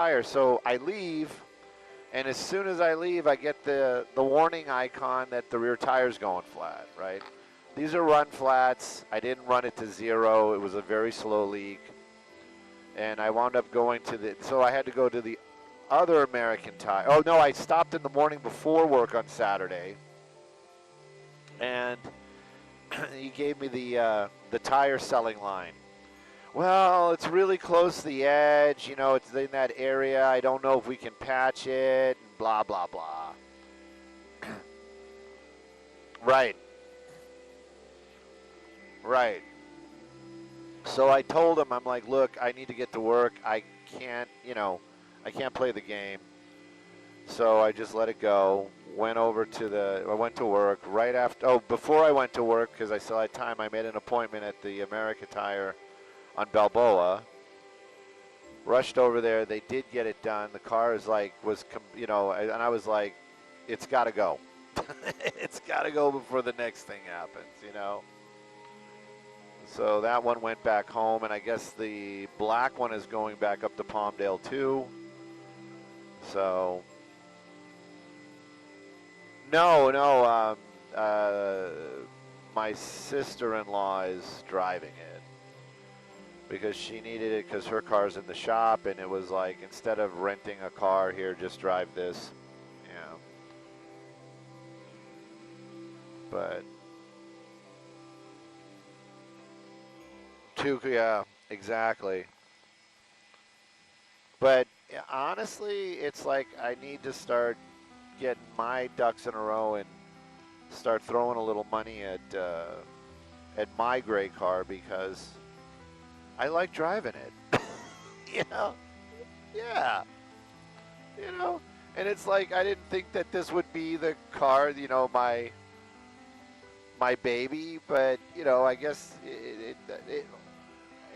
tire. So I leave, and as soon as I leave, I get the warning icon that the rear tire's going flat, right? These are run flats. I didn't run it to 0. It was a very slow leak. And I wound up going to so I had to go to the other American Tire. Oh, no, I stopped in the morning before work on Saturday. And he gave me the tire selling line. Well, it's really close to the edge. You know, it's in that area. I don't know if we can patch it, and blah, blah, blah. Right. Right. So I told him, I'm like, look, I need to get to work. I can't, I can't play the game. So I just let it go. I went to work right after, before I went to work, because I still had time, I made an appointment at the America Tire on Balboa. Rushed over there. They did get it done. The car is and I was like, it's got to go. It's got to go before the next thing happens, So that one went back home, and I guess the black one is going back up to Palmdale too. So, no, my sister-in-law is driving it because she needed it because her car's in the shop, and it was like, instead of renting a car here, just drive this, But yeah, exactly. But honestly, it's like I need to start getting my ducks in a row and start throwing a little money at my gray car because I like driving it. Yeah. And it's like I didn't think that this would be the car, my baby, but I guess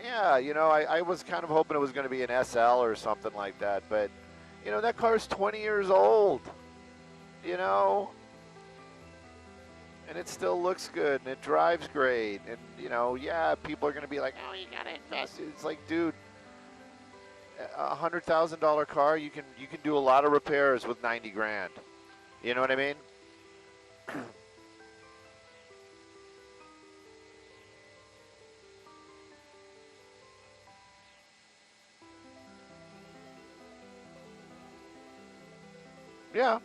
I was kind of hoping it was going to be an SL or something like that, but that car's 20 years old, and it still looks good and it drives great, and people are going to be like, oh, you got to invest. It's like, dude, $100,000 car, you can do a lot of repairs with 90 grand. You know what I mean? Yeah.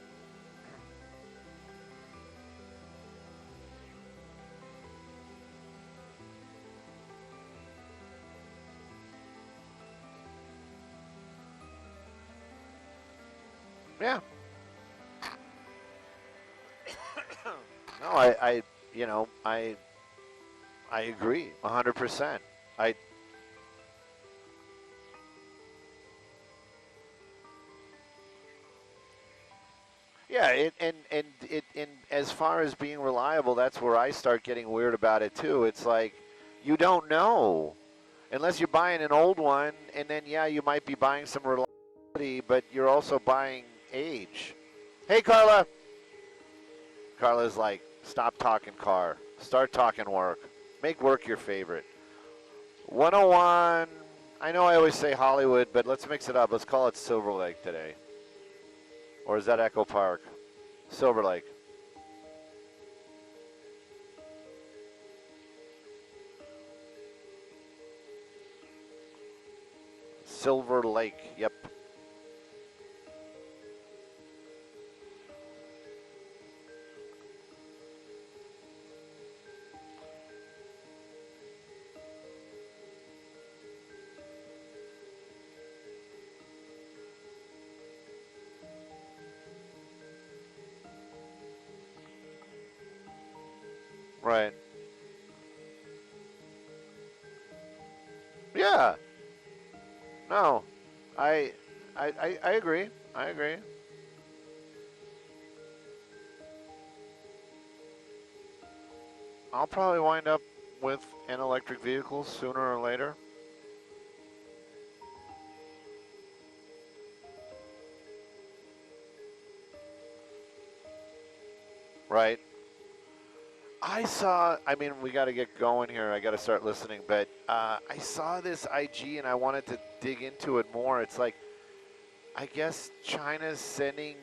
Yeah. No, I agree 100%. Yeah, and as far as being reliable, that's where I start getting weird about it too. It's like you don't know unless you're buying an old one, and then you might be buying some reliability, but you're also buying age. Hey, Carla. Carla's like, stop talking car, start talking work, make work your favorite. 101. I know I always say Hollywood, but let's mix it up. Let's call it Silver Lake today. Or is that Echo Park? Silver Lake. Silver Lake, yep. Right. Yeah. No. I agree. I agree. I'll probably wind up with an electric vehicle sooner or later. Right. We got to get going here. I got to start listening, but I saw this IG and I wanted to dig into it more. It's like I guess China's sending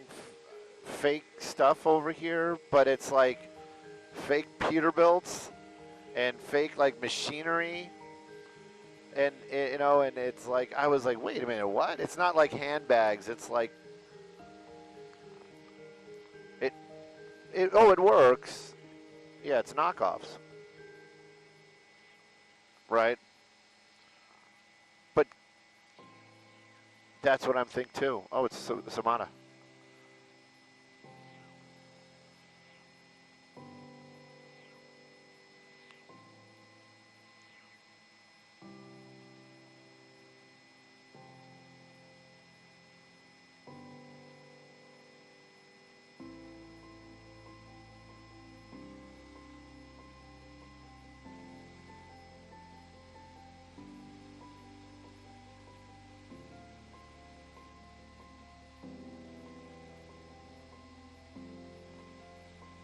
fake stuff over here, but it's like fake Peterbilts and fake like machinery, and you know, and it's like I was like, wait a minute, what? It's not like handbags. It's like it. Oh, it works. Yeah, it's knockoffs, right? But that's what I'm thinking too. Oh, it's Samana.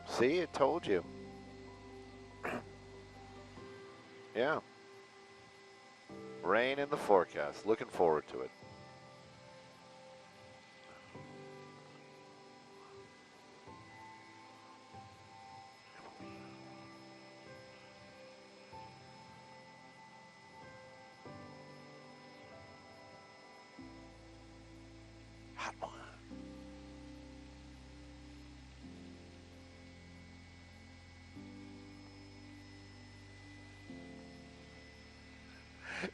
See, it told you. Yeah. Rain in the forecast. Looking forward to it. Hot one.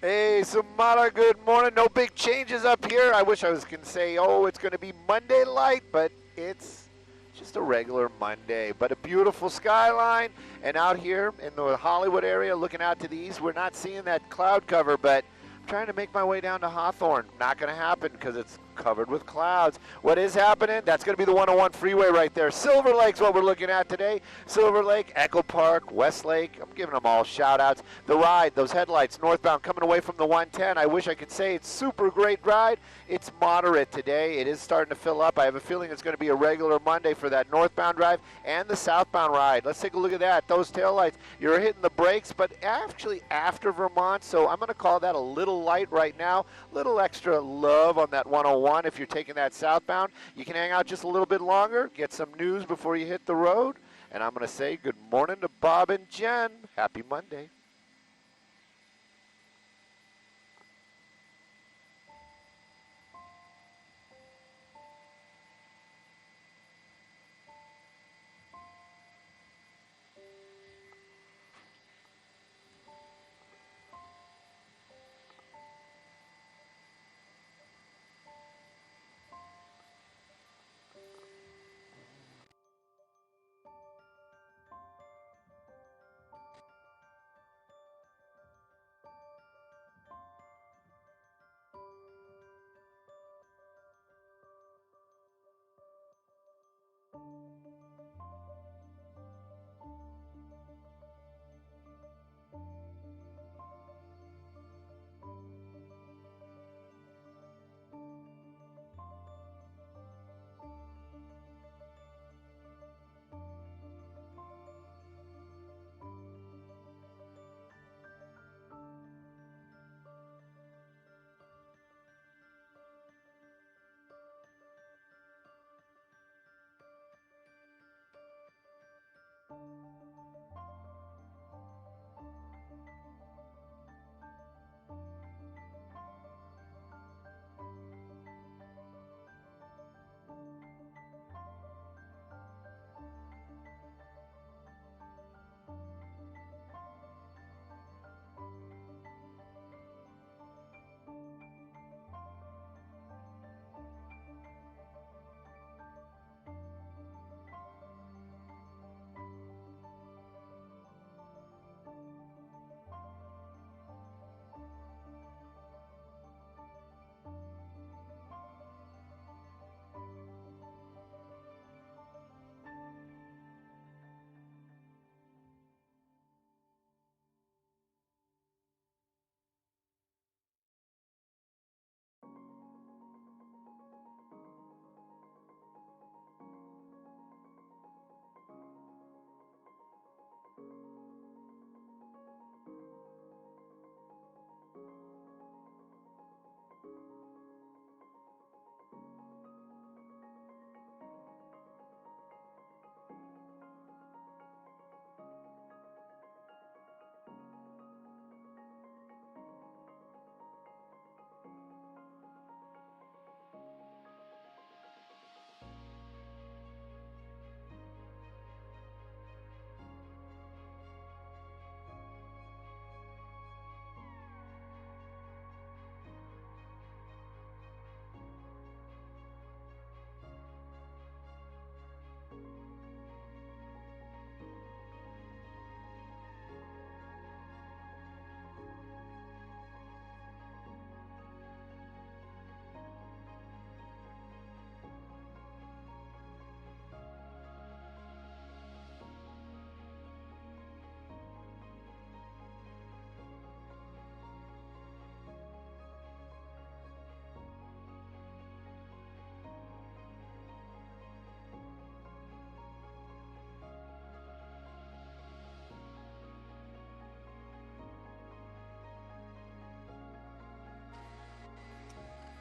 Hey, Samara, good morning. No big changes up here. I wish I was going to say, oh, it's going to be Monday light, but it's just a regular Monday. But a beautiful skyline. And out here in the Hollywood area, looking out to the east, we're not seeing that cloud cover, but I'm trying to make my way down to Hawthorne. Not going to happen because it's covered with clouds. What is happening? That's going to be the 101 freeway right there. Silver Lake's what we're looking at today. Silver Lake, Echo Park, Westlake. I'm giving them all shout outs. The ride, those headlights northbound coming away from the 110. I wish I could say it's super great ride. It's moderate today. It is starting to fill up. I have a feeling it's going to be a regular Monday for that northbound drive and the southbound ride. Let's take a look at that. Those taillights, you're hitting the brakes, but actually after Vermont, so I'm going to call that a little light right now. Little extra love on that 101. If you're taking that southbound, you can hang out just a little bit longer, get some news before you hit the road. And I'm going to say good morning to Bob and Jen. Happy Monday.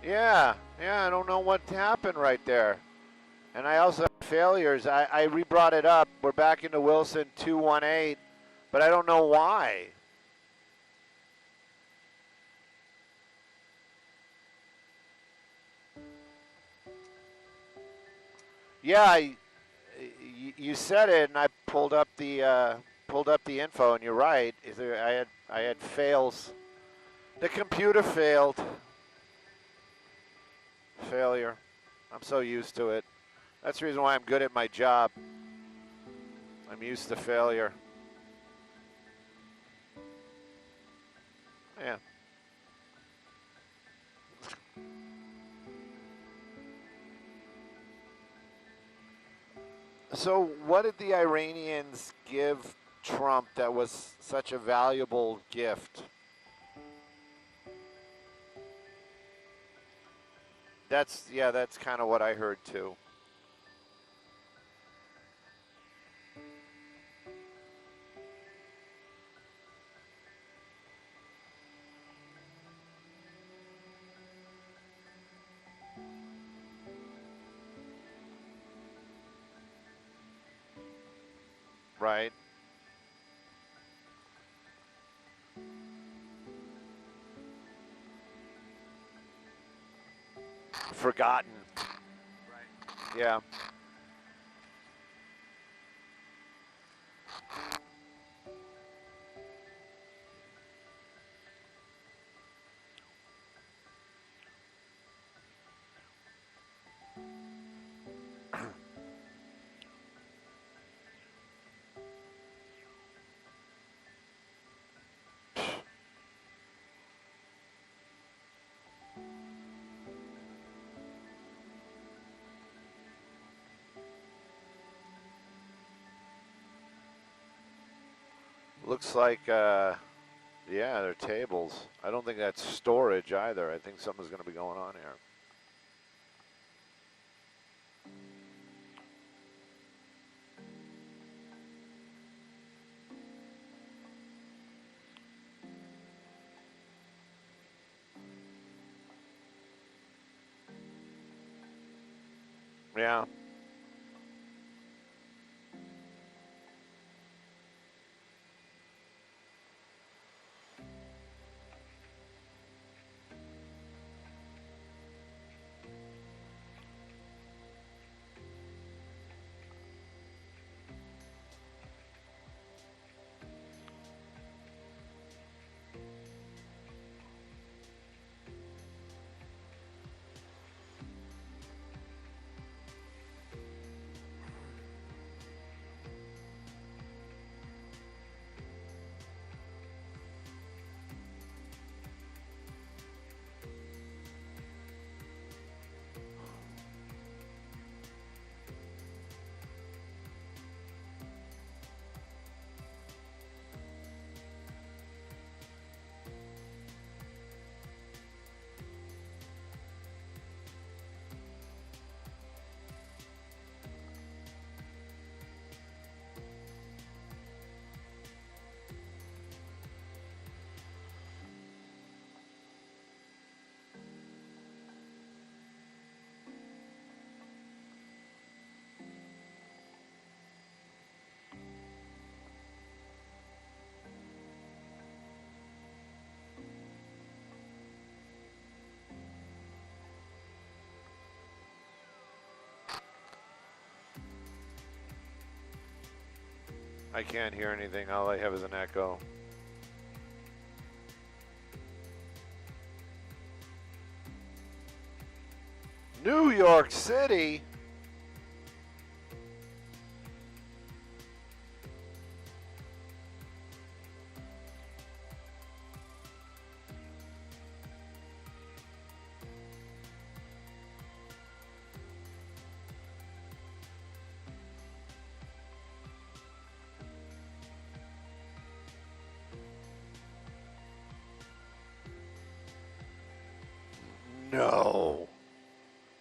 Yeah, yeah, I don't know what happened right there. And I also have failures. I re-brought it up. We're back into Wilson 218, but I don't know why. Yeah, you said it, and I pulled up the info, and you're right. I had fails. The computer failed. Failure. I'm so used to it. That's the reason why I'm good at my job. I'm used to failure. Yeah. So what did the Iranians give Trump that was such a valuable gift? That's kind of what I heard too. Right? Forgotten. Right. Yeah. Looks like, yeah, they're tables. I don't think that's storage either. I think something's going to be going on here. Yeah. I can't hear anything. All I have is an echo. New York City? No.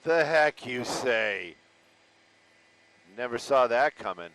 The heck you say? Never saw that coming.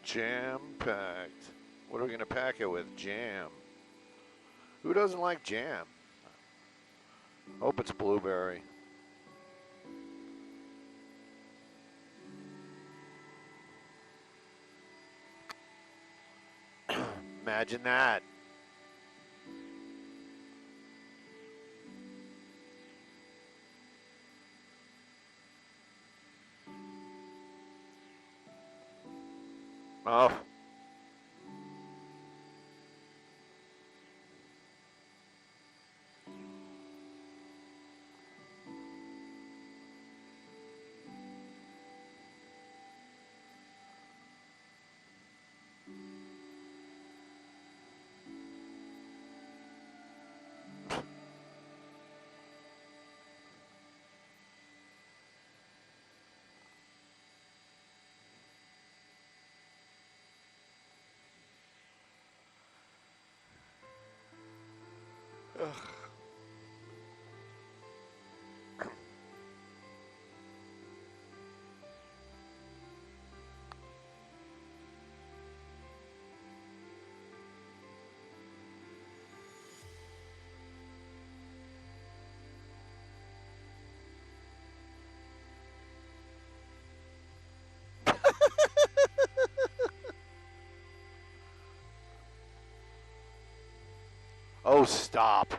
Jam-packed. What are we going to pack it with? Jam. Who doesn't like jam? Hope it's blueberry. Imagine that. Oh. Ugh. Oh, stop.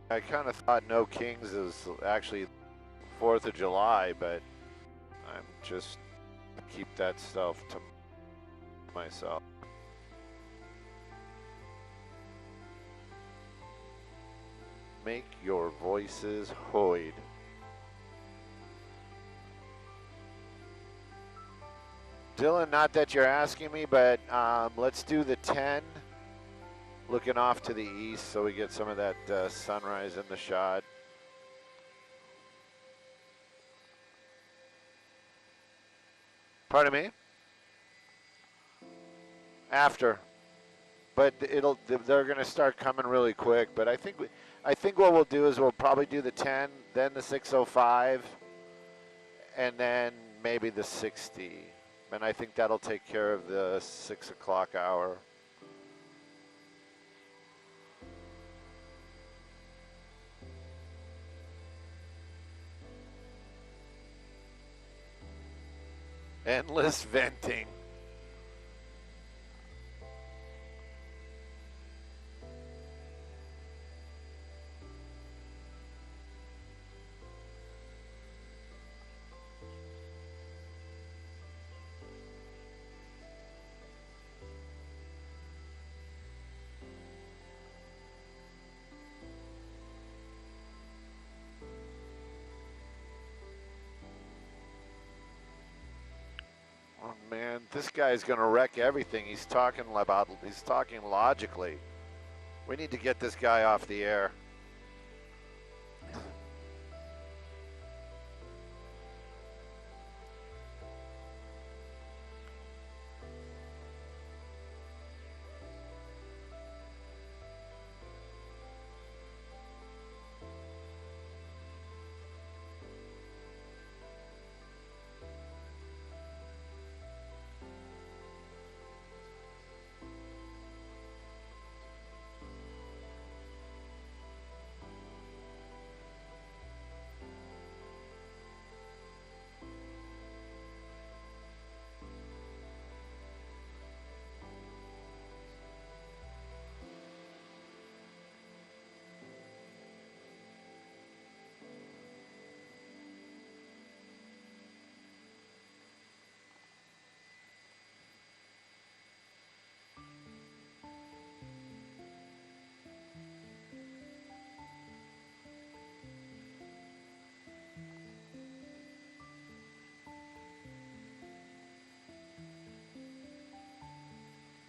I kind of thought No Kings is actually 4th of July, but I'm just keep that stuff to myself. Make your voices heard. Dylan, not that you're asking me, but let's do the 10. Looking off to the east so we get some of that sunrise in the shot. Pardon me? After. But they're going to start coming really quick. But I think what we'll do is we'll probably do the 10, then the 605, and then maybe the 60. And I think that'll take care of the 6 o'clock hour. Endless venting. Oh man, this guy's gonna wreck everything. He's talking logically. We need to get this guy off the air.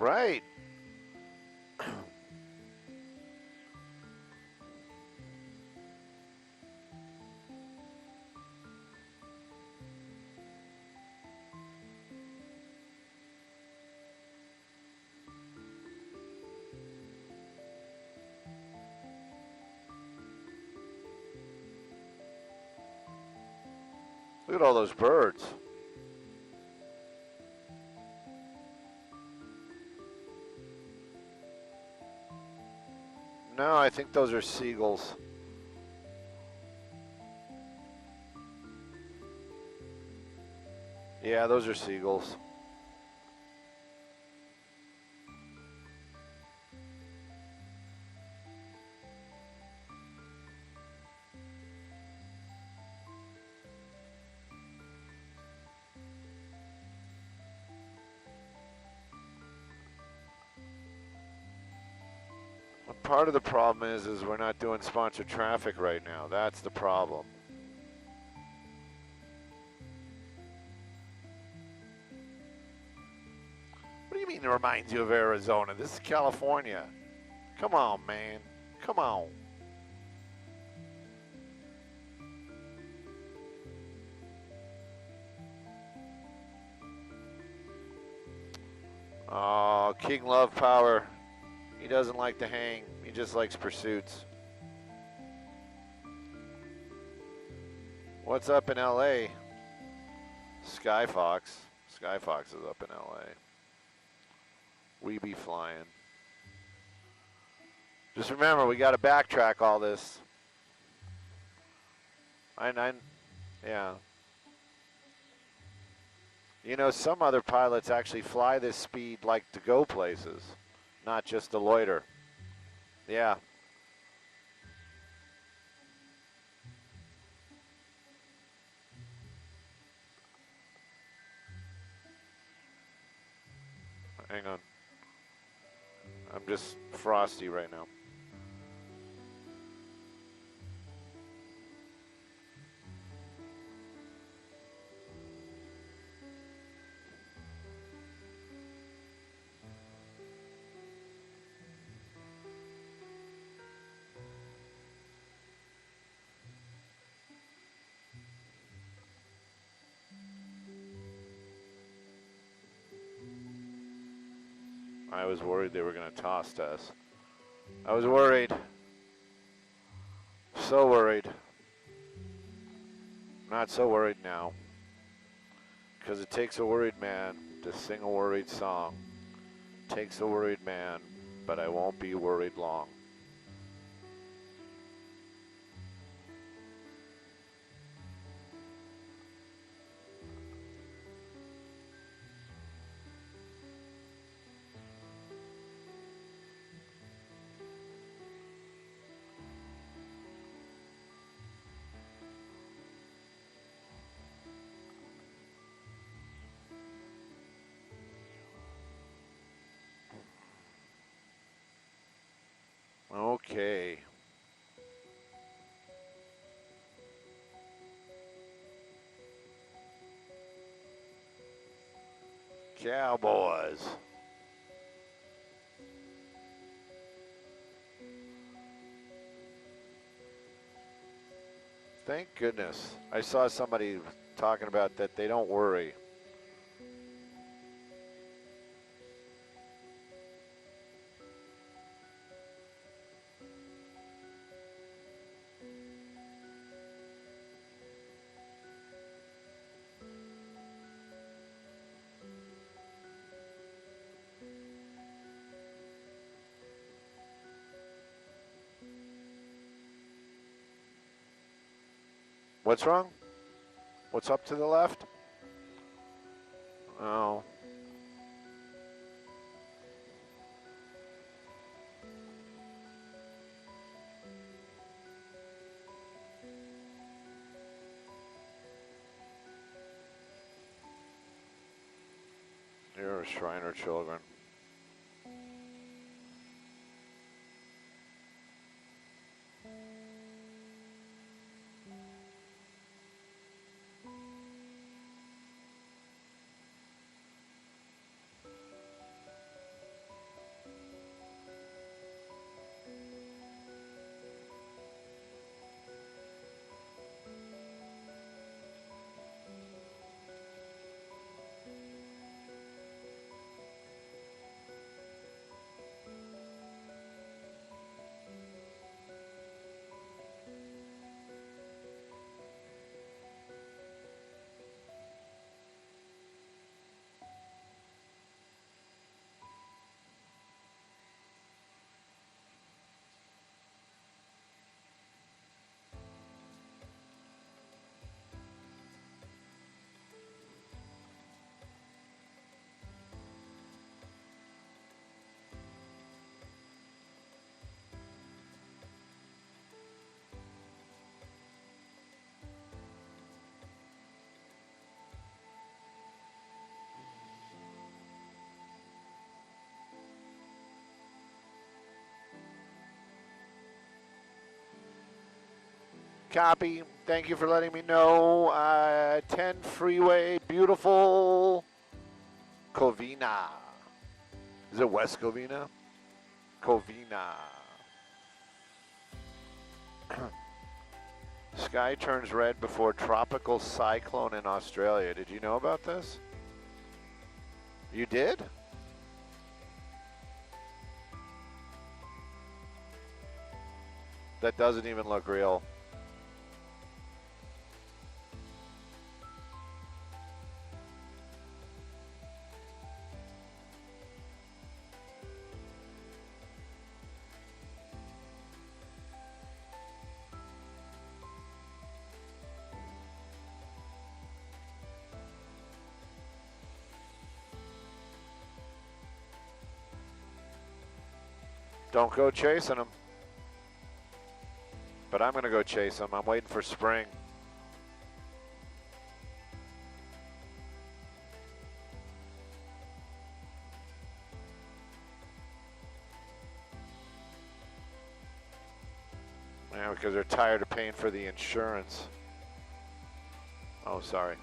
Right. Look at all those birds. No, I think those are seagulls. Yeah, those are seagulls. Part of the problem is we're not doing sponsored traffic right now. That's the problem. What do you mean it reminds you of Arizona? This is California. Come on, man. Come on. Oh, King Love Power. He doesn't like to hang. He just likes pursuits. What's up in LA? Skyfox. Skyfox is up in LA. We be flying. Just remember, we got to backtrack all this. Yeah. You know, some other pilots actually fly this speed like to go places, not just to loiter. Yeah. Hang on. I'm just frosty right now. I was worried they were going to toss us. I was worried. So worried. Not so worried now. Because it takes a worried man to sing a worried song. Takes a worried man, but I won't be worried long. Okay. Cowboys. Thank goodness. I saw somebody talking about that they don't worry. What's wrong? What's up to the left? Oh. You're Shriner children. Copy. Thank you for letting me know. 10 Freeway, beautiful Covina. Is it West Covina? Covina. Sky turns red before tropical cyclone in Australia. Did you know about this? You did? That doesn't even look real. Don't go chasing them. But I'm going to go chase them. I'm waiting for spring. Yeah, because they're tired of paying for the insurance. Oh, sorry.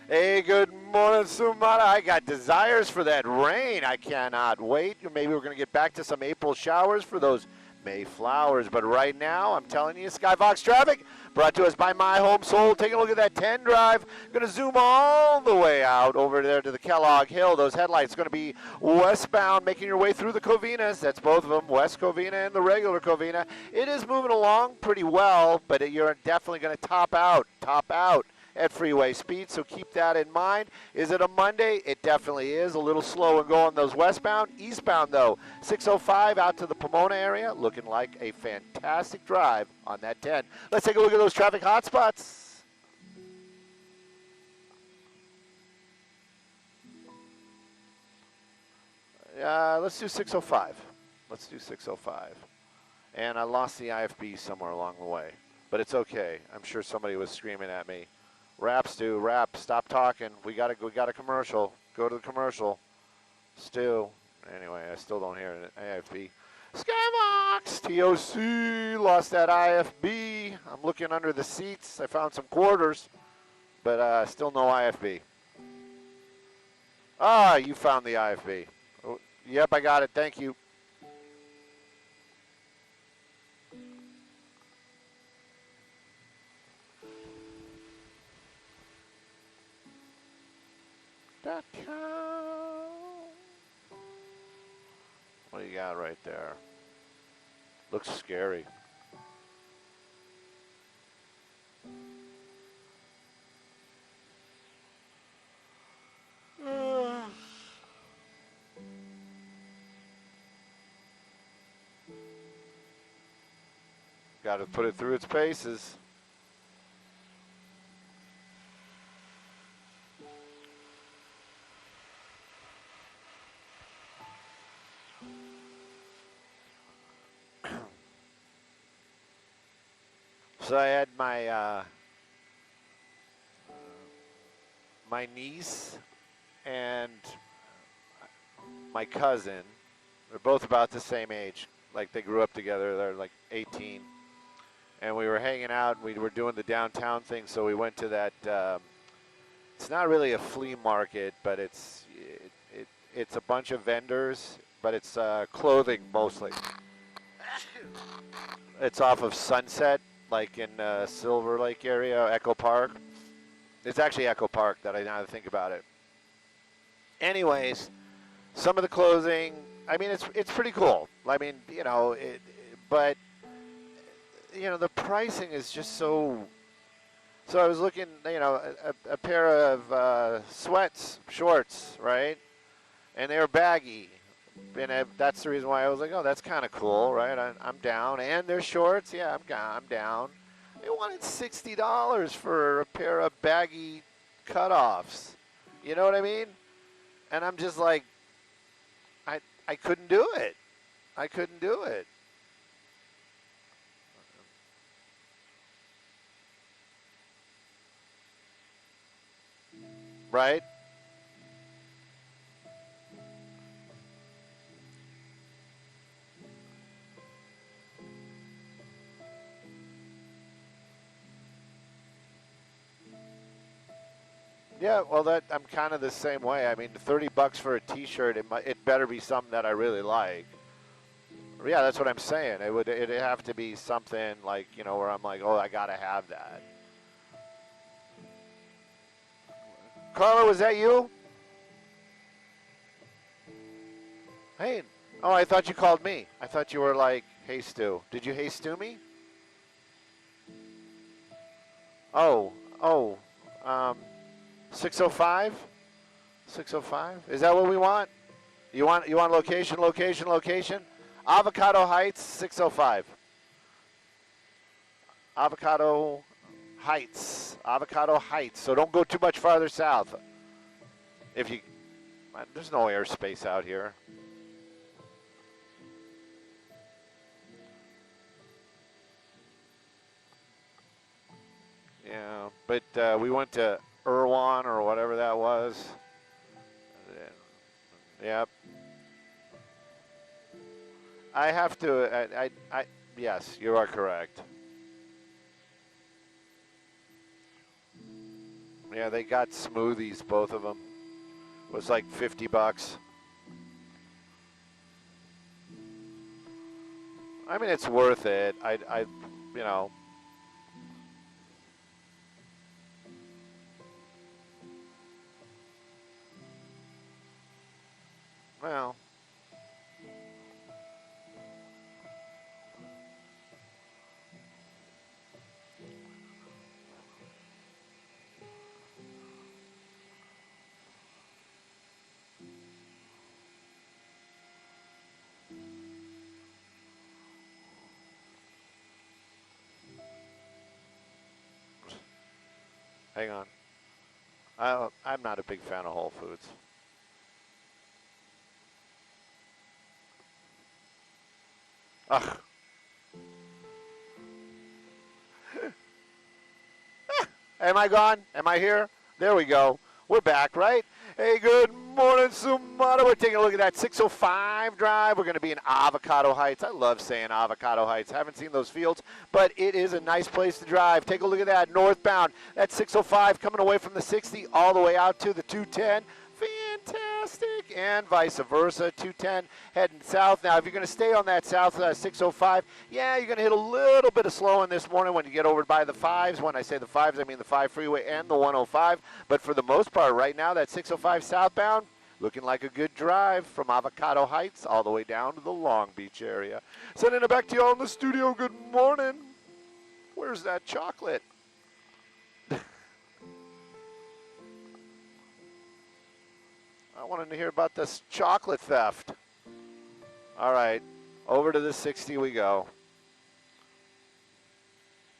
Hey, good morning, Sumata. I got desires for that rain. I cannot wait. Maybe we're going to get back to some April showers for those May flowers. But right now, I'm telling you, Skyfox traffic brought to us by My Home Sold. Take a look at that 10 drive. Going to zoom all the way out over there to the Kellogg Hill. Those headlights going to be westbound, making your way through the Covinas. That's both of them, West Covina and the regular Covina. It is moving along pretty well, but you're definitely going to top out at freeway speed, so keep that in mind. Is it a Monday? It definitely is. A little slow in going those westbound. Eastbound, though, 605 out to the Pomona area, looking like a fantastic drive on that 10. Let's take a look at those traffic hotspots. Let's do 605. Let's do 605. And I lost the IFB somewhere along the way, but it's okay. I'm sure somebody was screaming at me. Rap, Stu, rap, stop talking. We got a commercial. Go to the commercial. Stu. Anyway, I still don't hear it. IFB. Skybox, TOC, lost that IFB. I'm looking under the seats. I found some quarters, but still no IFB. Ah, you found the IFB. Oh, yep, I got it. Thank you. What do you got right there? Looks scary. Got to put it through its paces. So I had my niece and my cousin. They're both about the same age. Like they grew up together. They're like 18. and we were hanging out. And we were doing the downtown thing, so we went to that. It's not really a flea market, but it's a bunch of vendors, but it's clothing mostly. It's off of Sunset, like in Silver Lake area, Echo Park. It's actually Echo Park that I now think about it. Anyways, some of the clothing, I mean, it's pretty cool. I mean, but the pricing is just so. So I was looking, a pair of shorts, right? And they were baggy. And that's the reason why I was like, oh, that's kind of cool, right? I'm down. And they're shorts. Yeah, I'm down. They wanted $60 for a pair of baggy cutoffs. You know what I mean? And I'm just like, I couldn't do it. I couldn't do it. Right? Yeah, well, I'm kind of the same way. I mean, $30 for a T-shirt, it better be something that I really like. Yeah, that's what I'm saying. It'd have to be something like, where I'm like, oh, I gotta have that. Carla, was that you? Hey, oh, I thought you called me. I thought you were like, hey, Stu. Did you hey, Stu me? Oh, 605? 605? Is that what we want? You want location? Avocado Heights, 605. Avocado Heights. So don't go too much farther south. There's no airspace out here. Yeah, but we went to Irwan or whatever that was. Yep. I have to. Yes, you are correct. Yeah, they got smoothies, both of them. It was like $50. I mean, it's worth it. Well. Hang on. I'm not a big fan of Whole Foods. Ugh. Am I gone? Am I here? There we go. We're back, right? Hey, good morning, Sumata. We're taking a look at that 605 drive. We're going to be in Avocado Heights. I love saying Avocado Heights. Haven't seen those fields, but it is a nice place to drive. Take a look at that northbound. That's 605 coming away from the 60 all the way out to the 210. Fantastic, and vice versa, 210 heading south. Now, if you're going to stay on that south 605, yeah, you're going to hit a little bit of slowing this morning when you get over by the 5s. When I say the 5s, I mean the 5 freeway and the 105. But for the most part, right now, that 605 southbound, looking like a good drive from Avocado Heights all the way down to the Long Beach area. Sending it back to you all in the studio. Good morning. Where's that chocolate? I wanted to hear about this chocolate theft. All right, over to the 60 we go.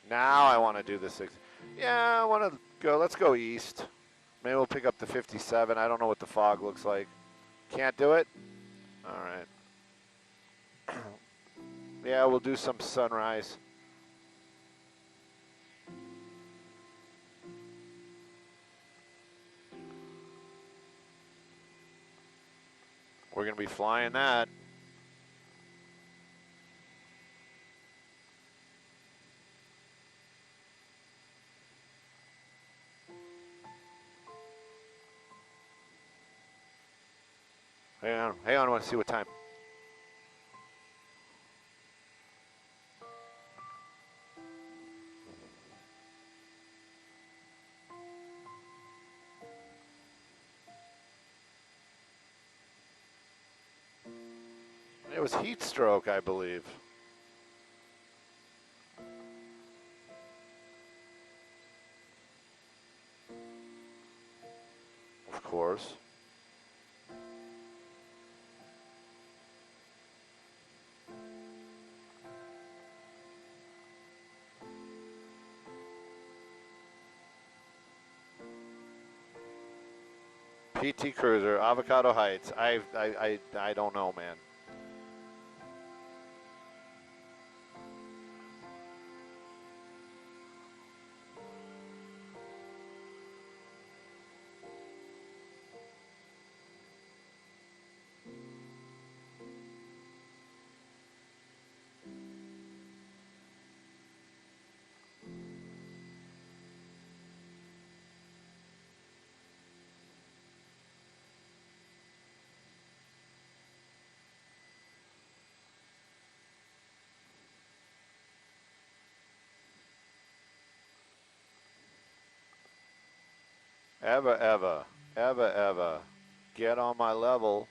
Now I want to do the 60. Yeah, I want to go. Let's go east. Maybe we'll pick up the 57. I don't know what the fog looks like. Can't do it? All right. Yeah, we'll do some sunrise. We're going to be flying that. Hang on, I want to see what time. It was heat stroke, I believe. Of course. PT Cruiser, Avocado Heights. I don't know, man. Eva, get on my level.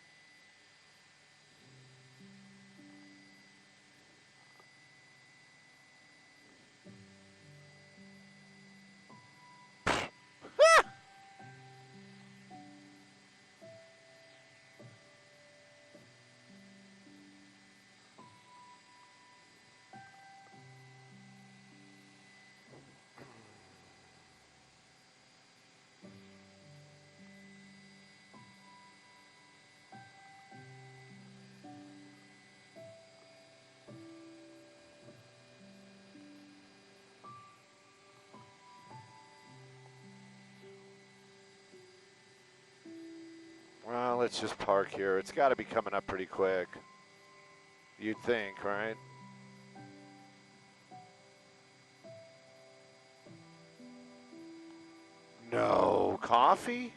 Well, let's just park here. It's got to be coming up pretty quick. You'd think, right? No. Coffee?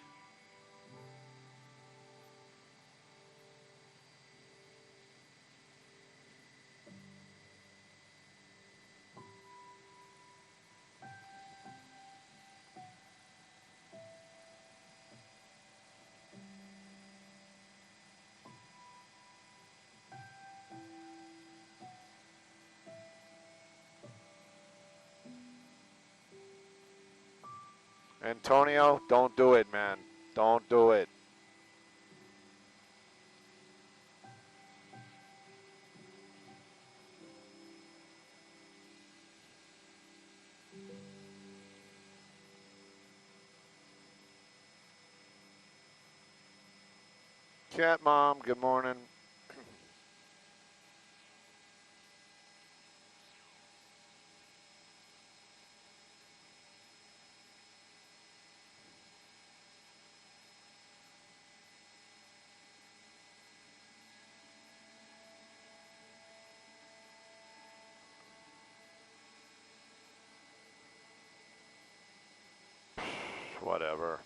Antonio, don't do it, man. Don't do it. Cat Mom, good morning. Whatever.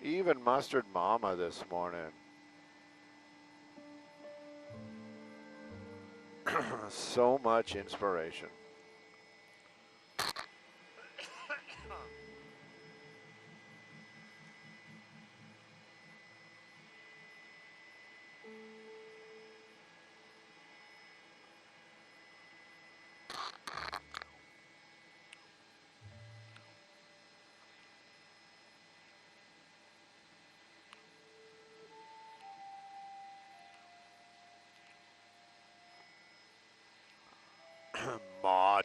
Even Mustard Mama this morning. So much inspiration.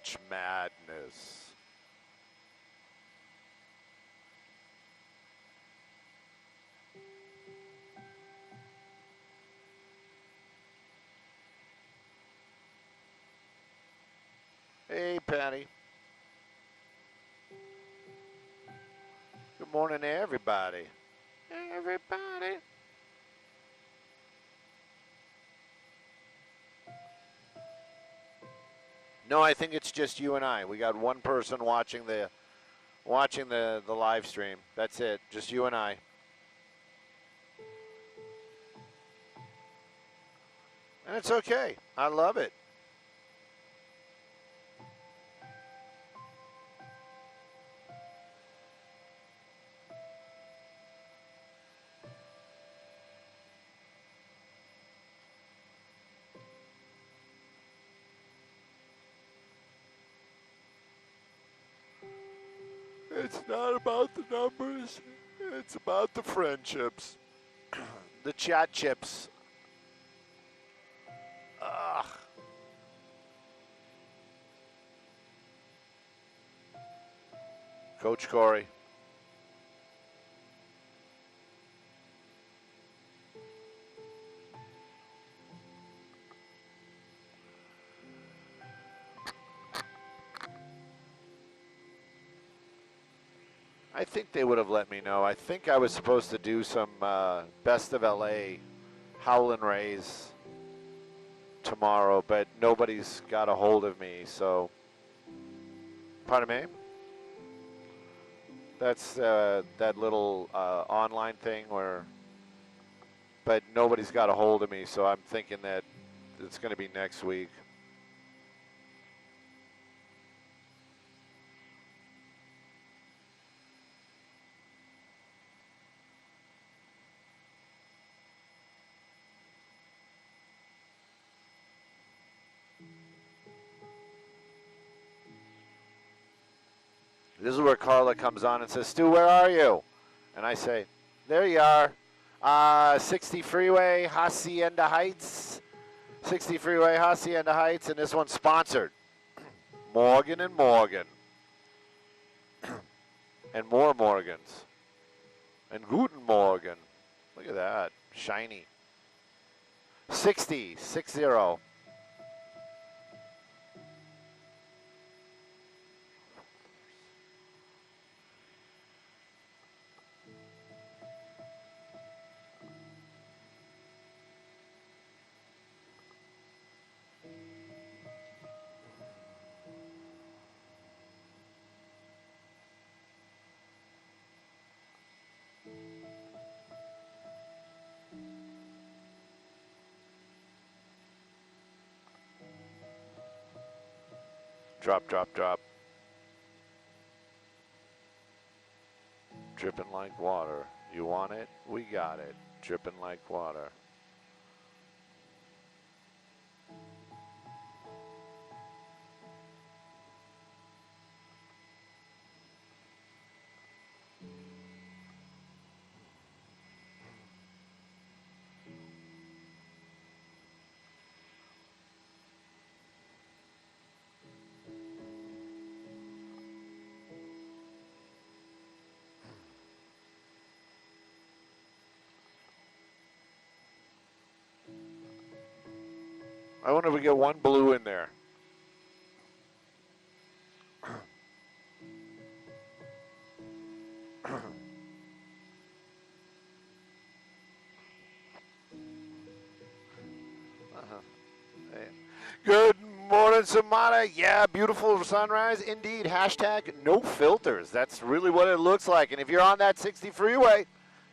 March Madness. Hey, Patty. Good morning, everybody. Everybody. No, I think it's just you and I. We got one person watching the live stream. That's it. Just you and I. And it's okay. I love it. It's not about the numbers. It's about the friendships. The chat chips. Ugh. Coach Corey. I think they would have let me know. I think I was supposed to do some Best of LA Howlin' Rays tomorrow, but nobody's got a hold of me, so. Pardon me? That's that little online thing where, but nobody's got a hold of me, so I'm thinking that it's going to be next week. This is where Carla comes on and says, Stu, where are you? And I say, there you are. 60 Freeway, Hacienda Heights. 60 Freeway, Hacienda Heights, and this one's sponsored. Morgan and Morgan. And more Morgans. And Guten Morgen. Look at that. Shiny. 60. Drop, drop, drop. Dripping like water. You want it? We got it. Dripping like water. I wonder if we get one blue in there. Good morning, Samana. Yeah, beautiful sunrise. Indeed. Hashtag no filters. That's really what it looks like. And if you're on that 60 freeway,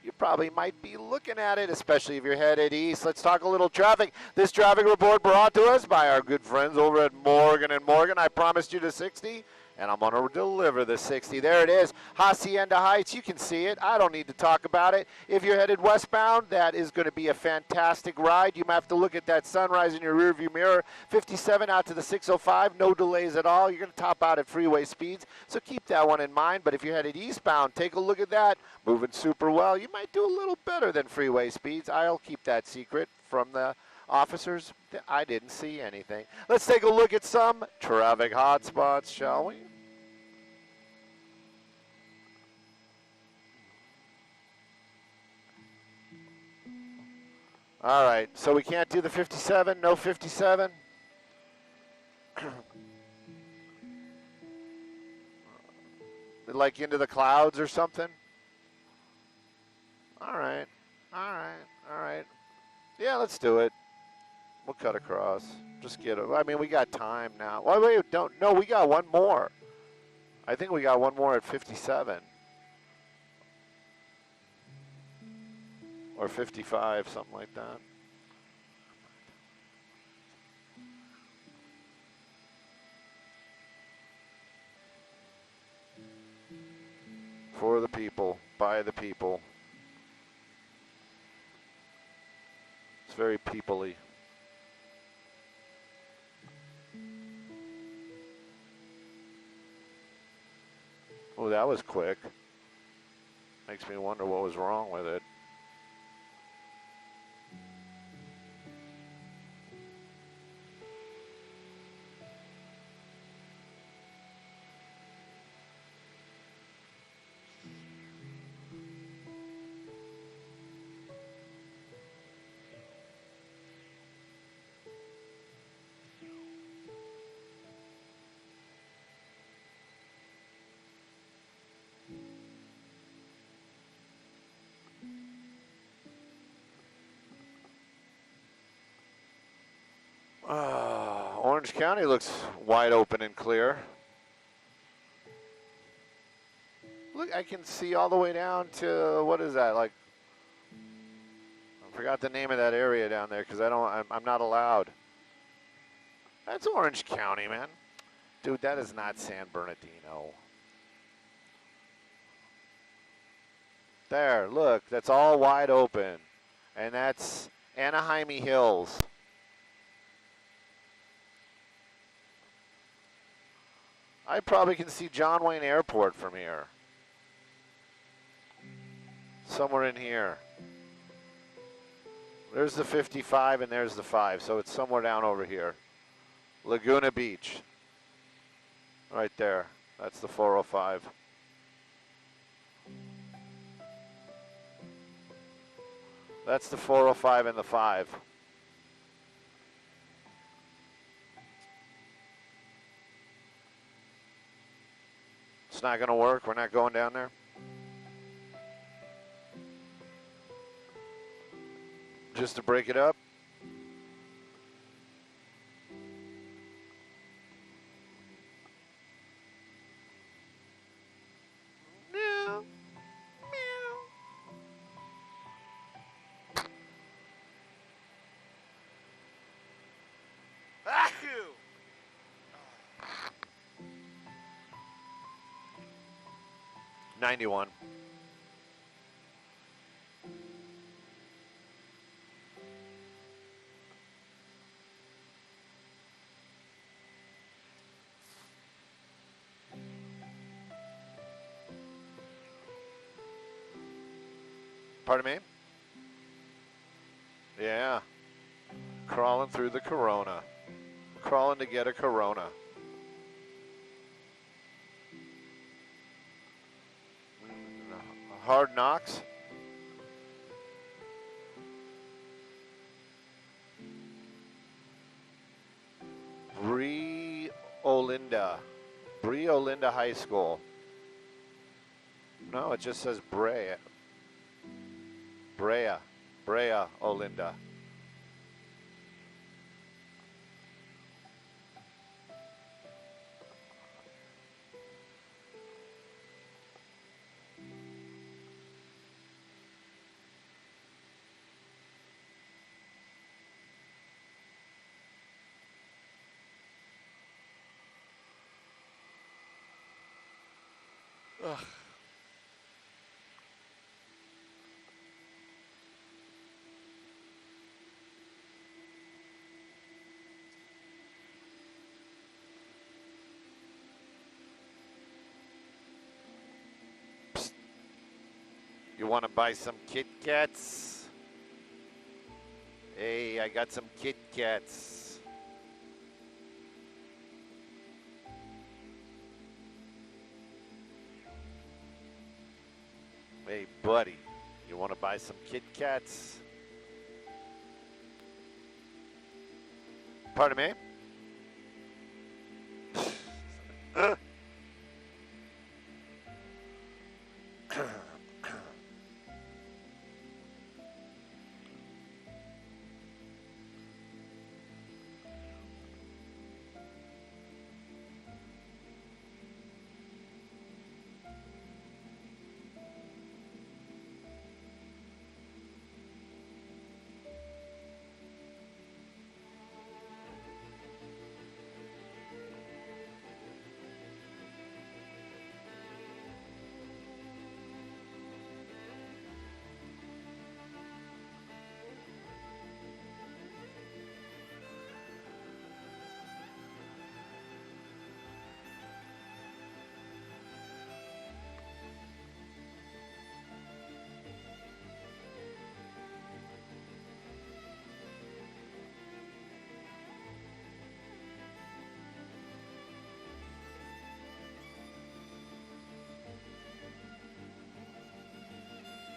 you probably might be looking at it, especially if you're headed east. Let's talk a little traffic. This traffic report brought to us by our good friends over at Morgan & Morgan. I promised you the 60, and I'm going to deliver the 60. There it is, Hacienda Heights. You can see it. I don't need to talk about it. If you're headed westbound, that is going to be a fantastic ride. You might have to look at that sunrise in your rearview mirror. 57 out to the 605, no delays at all. You're going to top out at freeway speeds, so keep that one in mind. But if you're headed eastbound, take a look at that. Moving super well. You might do a little better than freeway speeds. I'll keep that secret from the Officers, I didn't see anything. Let's take a look at some traffic hotspots, shall we? All right, so we can't do the 57, no 57. Like into the clouds or something? All right, all right, all right. Yeah, let's do it. We'll cut across. Just get it. I mean, we got time now. Wait, don't. No, we got one more. I think we got one more at 57. Or 55, something like that. For the people, by the people. It's very people-y. Oh, that was quick. Makes me wonder what was wrong with it. Orange County looks wide open and clear. Look, I can see all the way down to, what is that, like, I forgot the name of that area down there because I'm not allowed. That's Orange County, man. Dude, that is not San Bernardino. There, look, that's all wide open. And that's Anaheim Hills. I probably can see John Wayne Airport from here. Somewhere in here. There's the 55 and there's the 5, so it's somewhere down over here. Laguna Beach. Right there. That's the 405. That's the 405 and the 5. It's not going to work. We're not going down there. Just to break it up. Meow. Meow. Achoo! 91. Pardon me? Yeah. Crawling through the Corona. Crawling to get a Corona. Hard Knocks. Bree Olinda High School. No, it just says Brea. Brea Olinda. Ugh. Psst. You want to buy some Kit Kats? Hey, I got some Kit Kats. Hey, buddy, you want to buy some Kit Kats? Pardon me?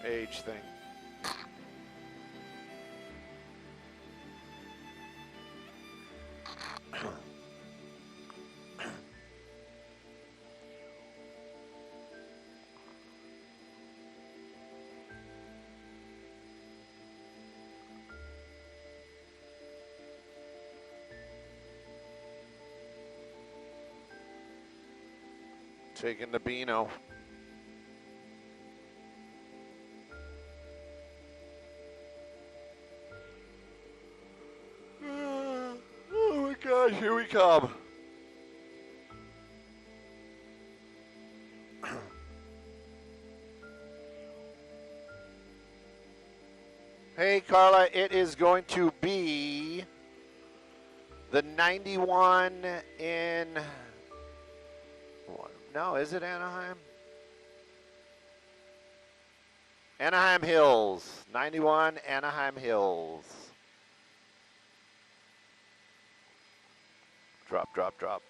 Age thing. Taking the Beano. Oh my gosh, here we come. Hey, Carla, it is going to be the 91 in... No, is it Anaheim? Anaheim Hills. 91 Anaheim Hills. Drop, drop, drop.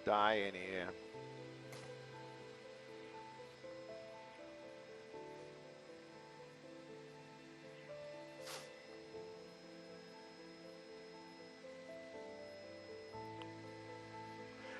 Dying here.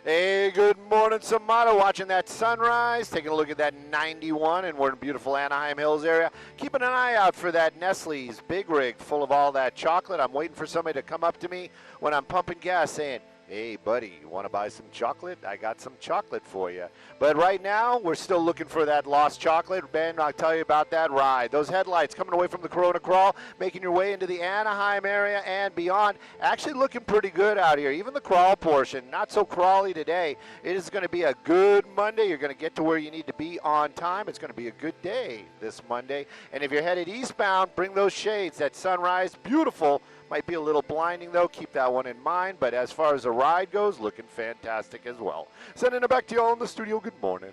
Hey, good morning, Samato. Watching that sunrise, taking a look at that 91, and we're in beautiful Anaheim Hills area. Keeping an eye out for that Nestle's Big Rig full of all that chocolate. I'm waiting for somebody to come up to me when I'm pumping gas saying, hey, buddy, you want to buy some chocolate? I got some chocolate for you. But right now, we're still looking for that lost chocolate. Ben, I'll tell you about that ride. Those headlights coming away from the Corona Crawl, making your way into the Anaheim area and beyond. Actually looking pretty good out here. Even the crawl portion, not so crawly today. It is going to be a good Monday. You're going to get to where you need to be on time. It's going to be a good day this Monday. And if you're headed eastbound, bring those shades. That sunrise, beautiful. Might be a little blinding, though. Keep that one in mind. But as far as the ride goes, looking fantastic as well. Sending it back to you all in the studio. Good morning.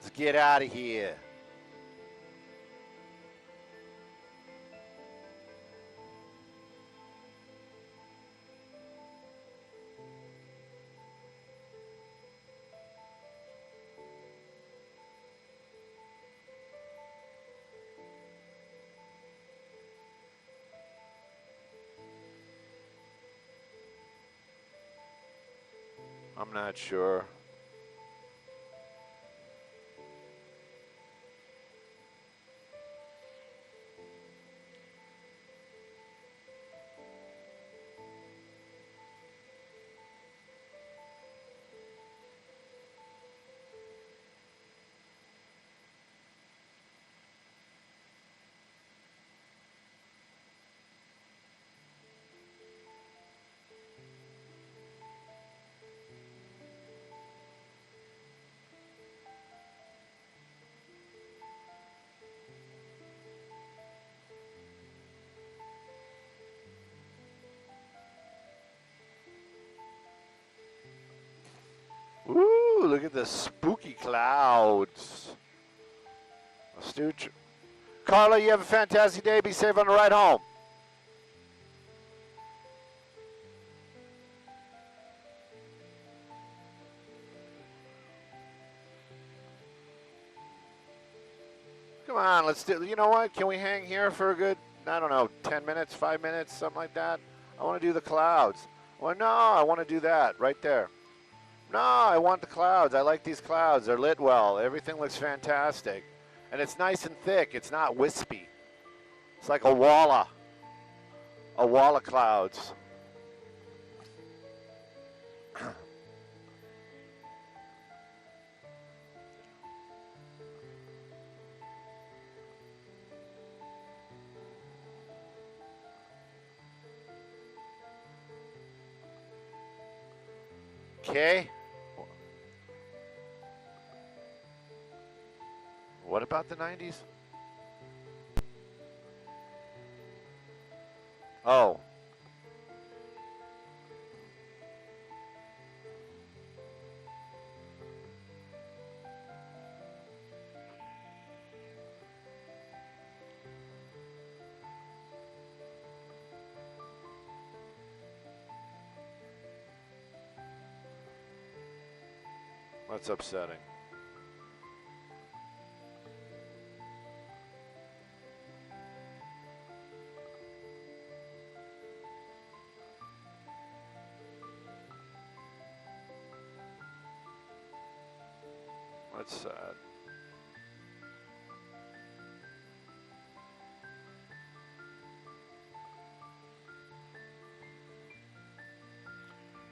Let's get out of here. I'm not sure. Ooh, look at the spooky clouds. Carla, you have a fantastic day. Be safe on the ride home. Come on, let's do, you know what? Can we hang here for a good, I don't know, 10 minutes, 5 minutes, something like that? I want to do the clouds. Well, no, I want to do that right there. No, I want the clouds. I like these clouds. They're lit well. Everything looks fantastic. And it's nice and thick. It's not wispy. It's like a wall of clouds. Okay. What about the 90s? Oh. That's upsetting. That's sad.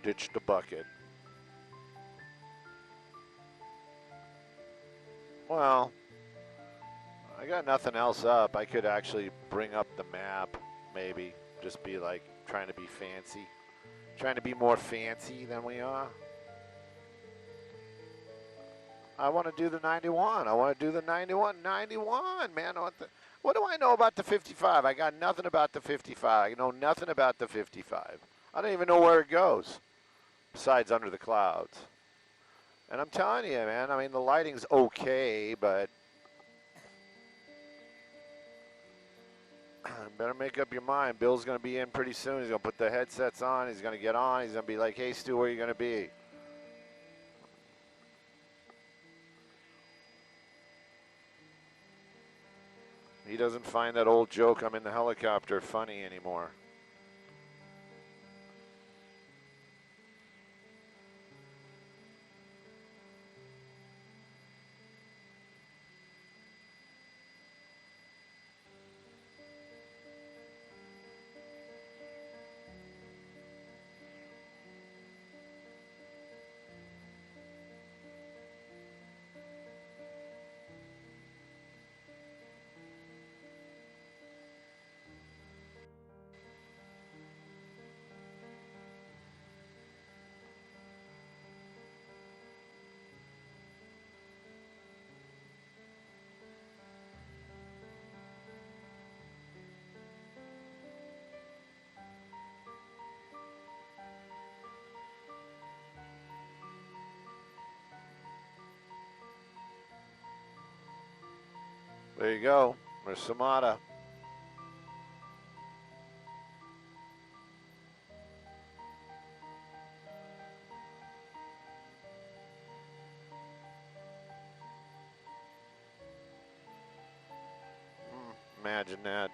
Ditch the bucket. Well, I got nothing else up. I could actually bring up the map, maybe. Just be like trying to be fancy. Trying to be more fancy than we are. I want to do the 91. I want to do the 91. 91, man. What do I know about the 55? I got nothing about the 55. I know nothing about the 55. I don't even know where it goes, besides under the clouds. And I'm telling you, man, I mean, the lighting's okay, but better make up your mind. Bill's going to be in pretty soon. He's going to put the headsets on. He's going to get on. He's going to be like, hey, Stu, where are you going to be? He doesn't find that old joke, I'm in the helicopter, funny anymore. There you go. There's Samada. Imagine that.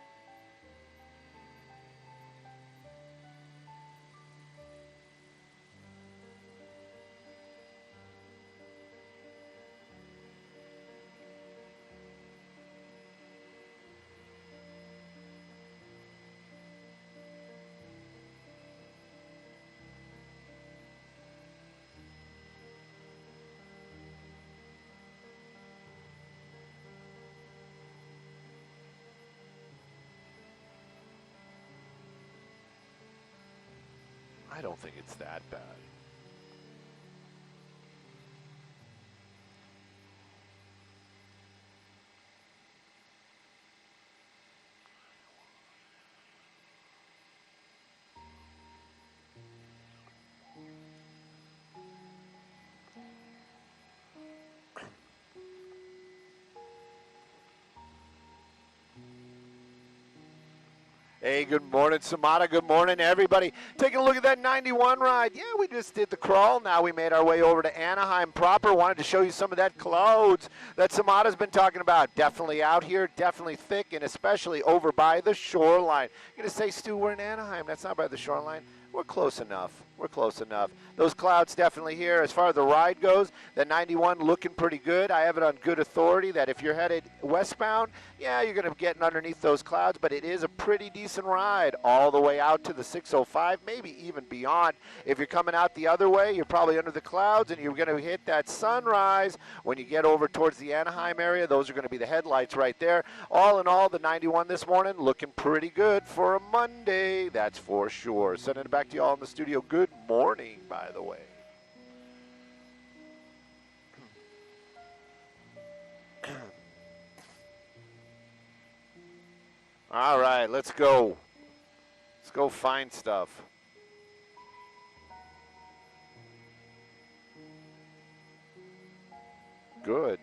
I don't think it's that bad. Hey, good morning, Samata. Good morning, everybody. Taking a look at that 91 ride. Yeah, we just did the crawl. Now we made our way over to Anaheim proper. Wanted to show you some of that clouds that Samata's been talking about. Definitely out here, definitely thick, and especially over by the shoreline. You're going to say, Stu, we're in Anaheim. That's not by the shoreline. We're close enough. We're close enough. Those clouds definitely here. As far as the ride goes, the 91 looking pretty good. I have it on good authority that if you're headed westbound, yeah, you're going to get underneath those clouds, but it is a pretty decent ride all the way out to the 605, maybe even beyond. If you're coming out the other way, you're probably under the clouds, and you're going to hit that sunrise when you get over towards the Anaheim area. Those are going to be the headlights right there. All in all, the 91 this morning looking pretty good for a Monday, that's for sure. Sending it back to you all in the studio. Good morning, by the way. All right, let's go. Let's go find stuff. Good.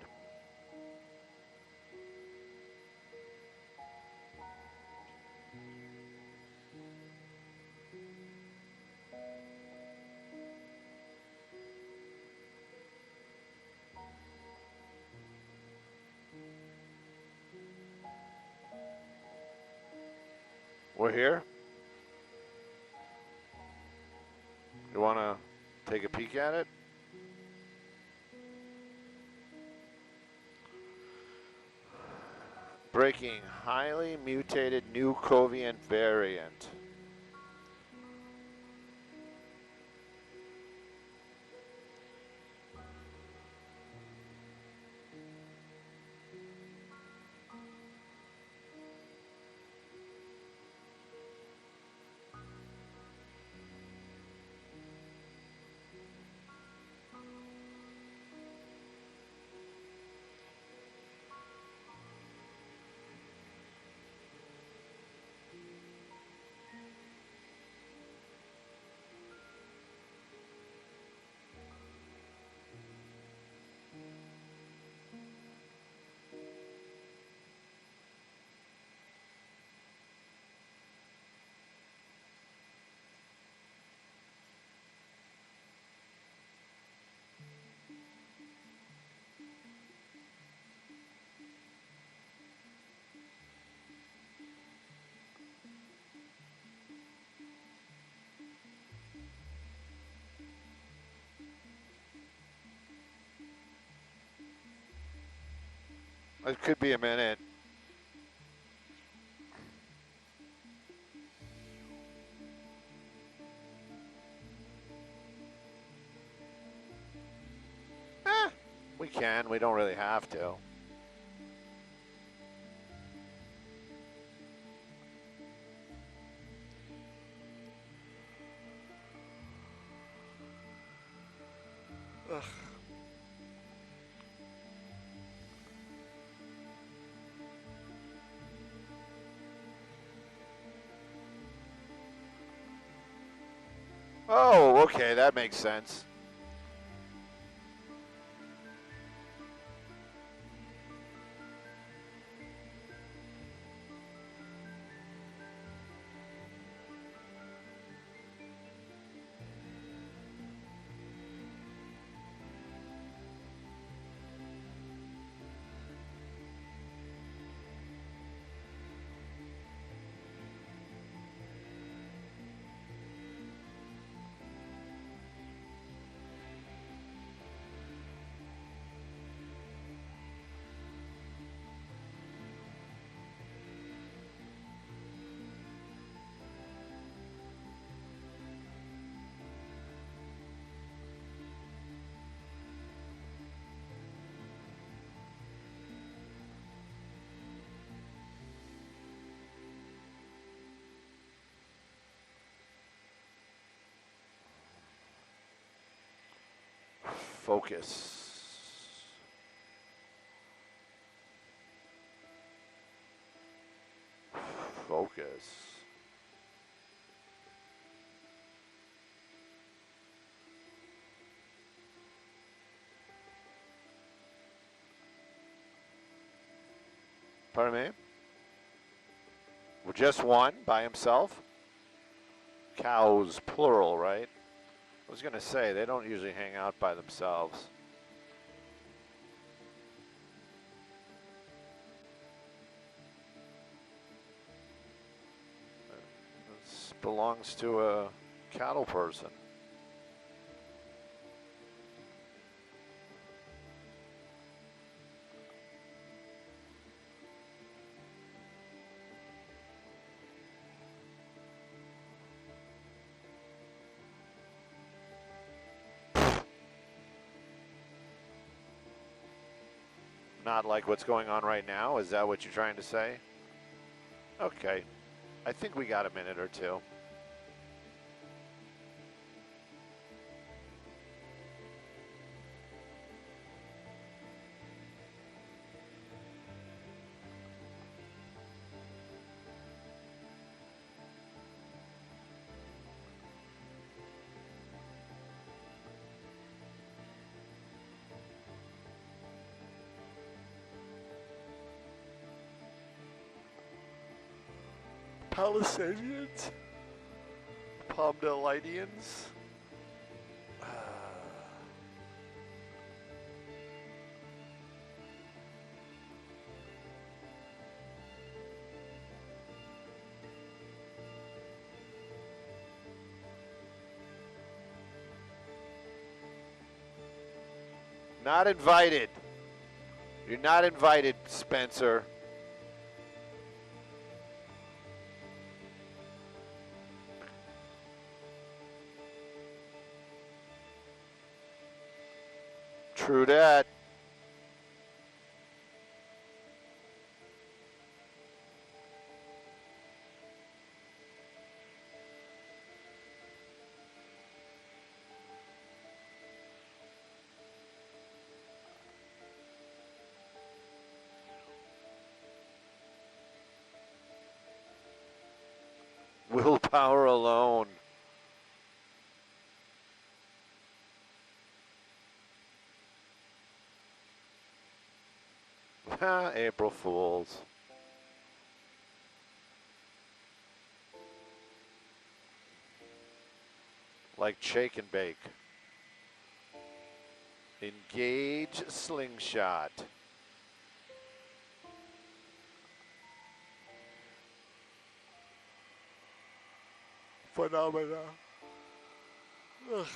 We're here. You want to take a peek at it? Breaking highly mutated new Covian variant. It could be a minute. We can. We don't really have to. Ugh. Oh, okay, that makes sense. Focus. Focus. Pardon me? Well, just one by himself? Cows, plural, right? I was going to say, they don't usually hang out by themselves. This belongs to a cattle person. Not like what's going on right now? Is that what you're trying to say? Okay. I think we got a minute or two. Palestinians? Palmdelidians? Not invited. You're not invited, Spencer. True that. Willpower alone. April Fools. Like shake and bake. Engage slingshot. Phenomena. Ugh.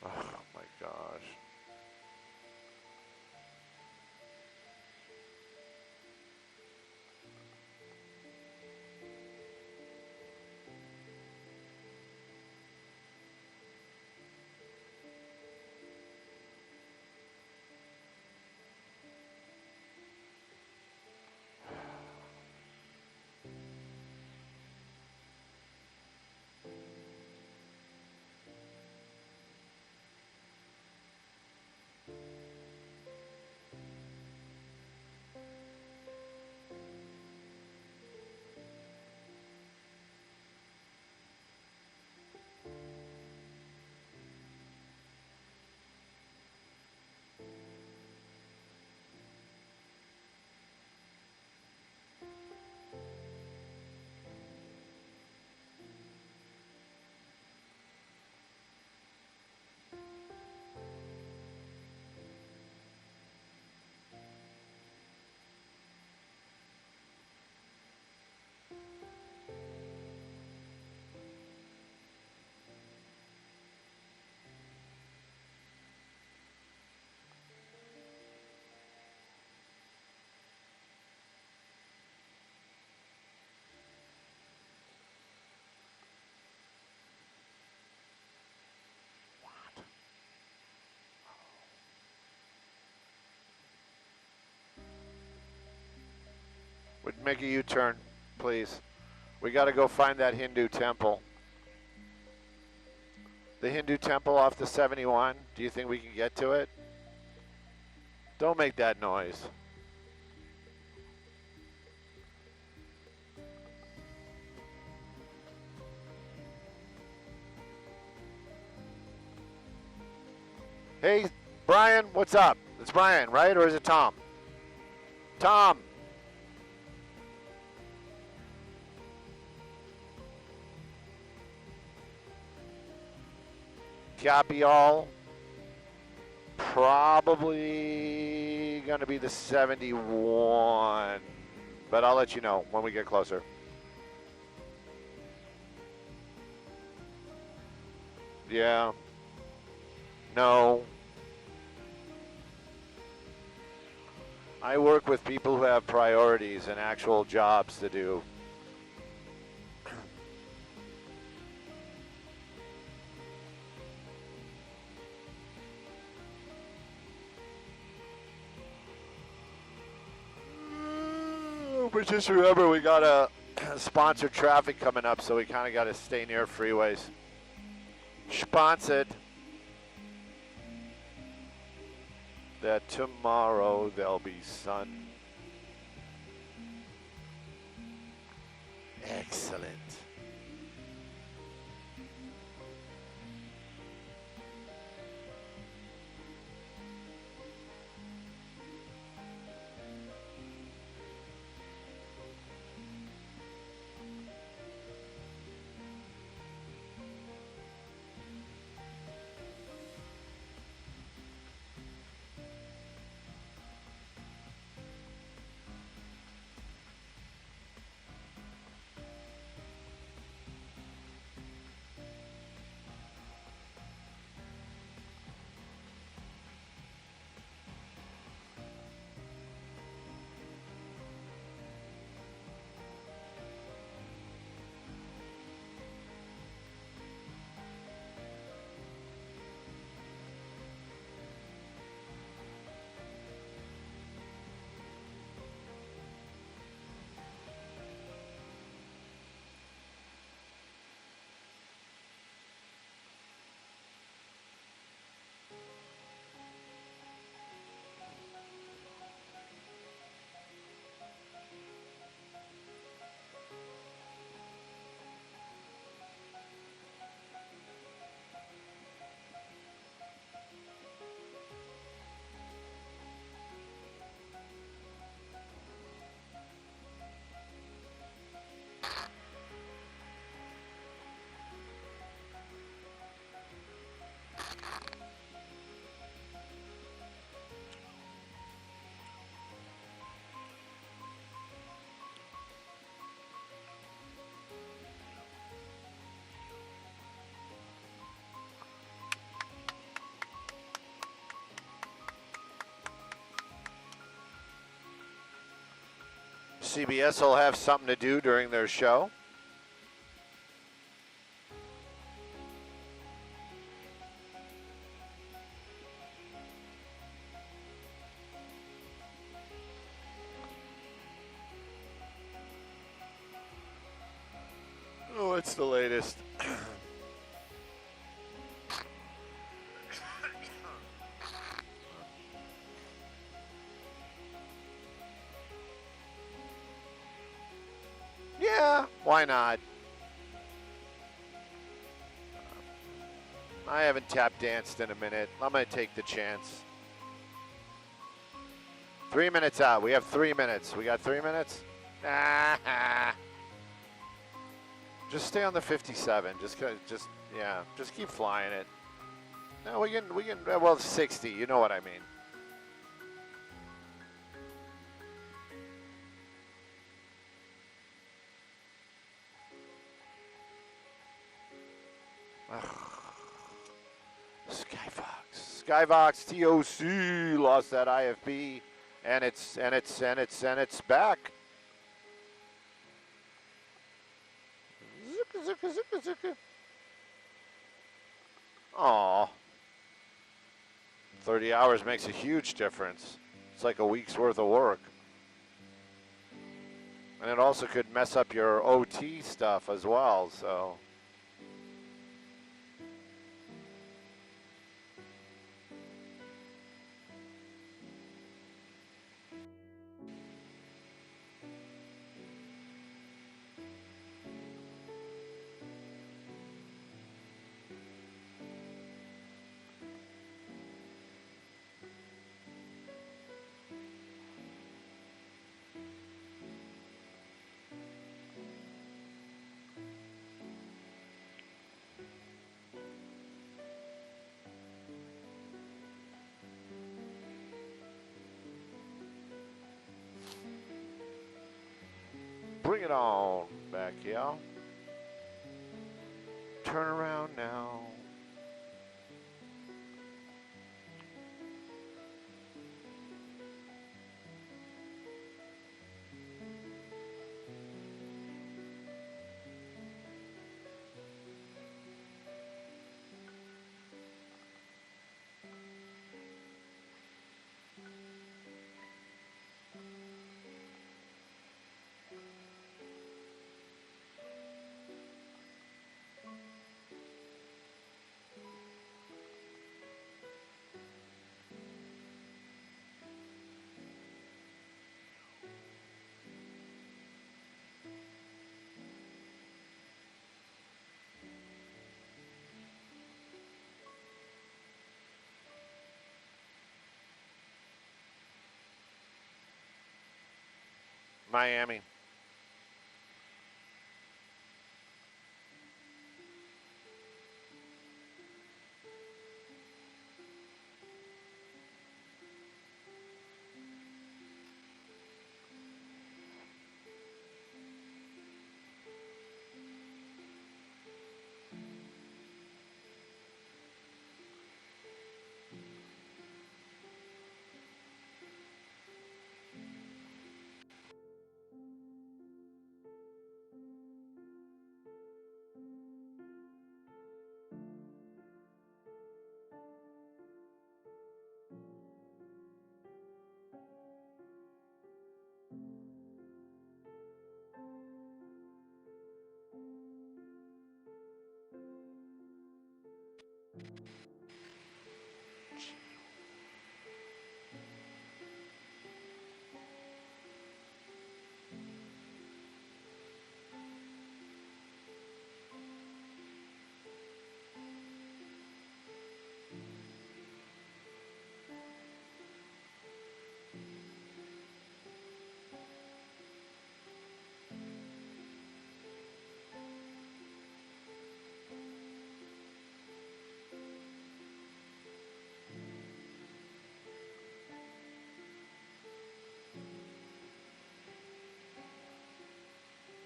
Oh my gosh. Make a U-turn, please. We got to go find that Hindu temple. The Hindu temple off the 71. Do you think we can get to it? Don't make that noise. Hey, Brian, what's up? It's Brian, right? Or is it Tom? Tom. Copy all. Probably going to be the 71, but I'll let you know when we get closer. Yeah. No. I work with people who have priorities and actual jobs to do. But just remember, we got a sponsored traffic coming up, so we kind of got to stay near freeways. Sponsored. That tomorrow there'll be sun. Excellent. CBS will have something to do during their show. Oh, what's the latest? Yeah, why not? I haven't tap danced in a minute. I'm going to take the chance. 3 minutes out. We have 3 minutes. We got 3 minutes? Just stay on the 57. Just keep flying it. No, we can, well, 60. You know what I mean. Skyvox TOC lost that IFB, and it's back. Zuka. Aw. 30 hours makes a huge difference. It's like a week's worth of work. And it also could mess up your OT stuff as well, so. Bring it on back here. Turn around now. Miami.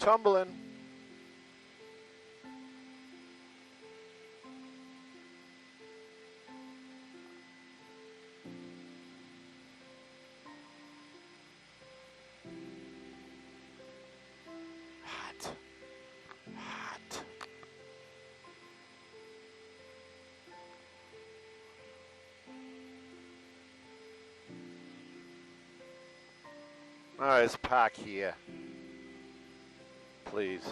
Tumbling. Hot. Hot. All right, let's park here. Please.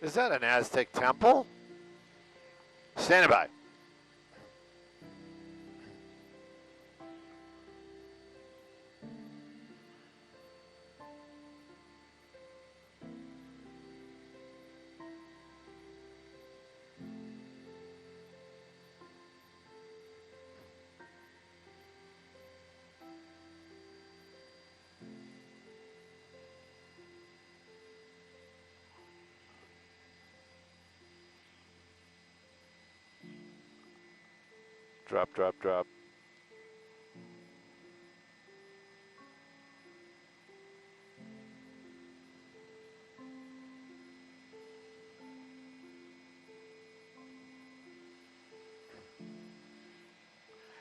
Is that an Aztec temple? Standing by. Drop, drop, drop.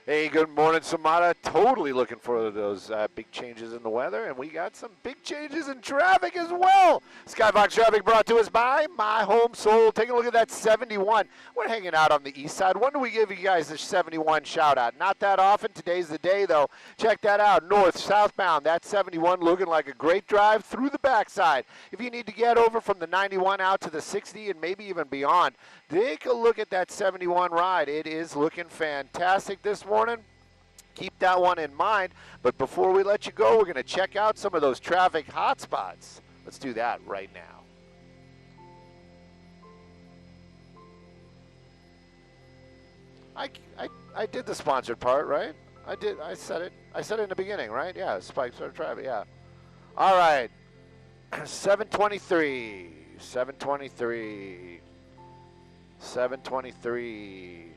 Hey, good morning, Samara. Totally looking for those big changes in the weather, and we got some big changes in traffic as well. Skybox traffic brought to us by My Home Sold. Take a look at that 71. We're hanging out on the east side. When do we give you guys the 71 shout out? Not that often. Today's the day, though. Check that out. North, southbound. That 71 looking like a great drive through the backside. If you need to get over from the 91 out to the 60 and maybe even beyond, take a look at that 71 ride. It is looking fantastic this morning. Keep that one in mind. But before we let you go, we're going to check out some of those traffic hotspots. Let's do that right now. I did the sponsored part, right? I did. I said it. I said it in the beginning, right? Yeah, spikes our traffic. Yeah. All right. 723. 723. 723.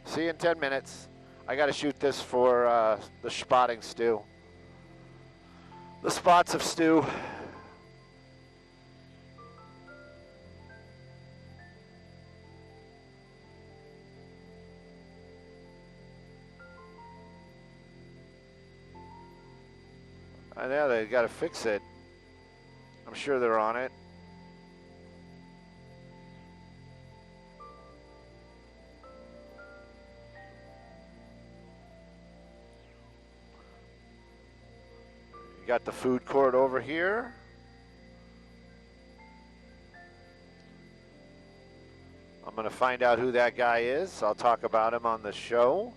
See you in 10 minutes. I got to shoot this for the spotting stew. The spots of stew. I know they got to fix it. I'm sure they're on it. Got the food court over here. I'm going to find out who that guy is. I'll talk about him on the show.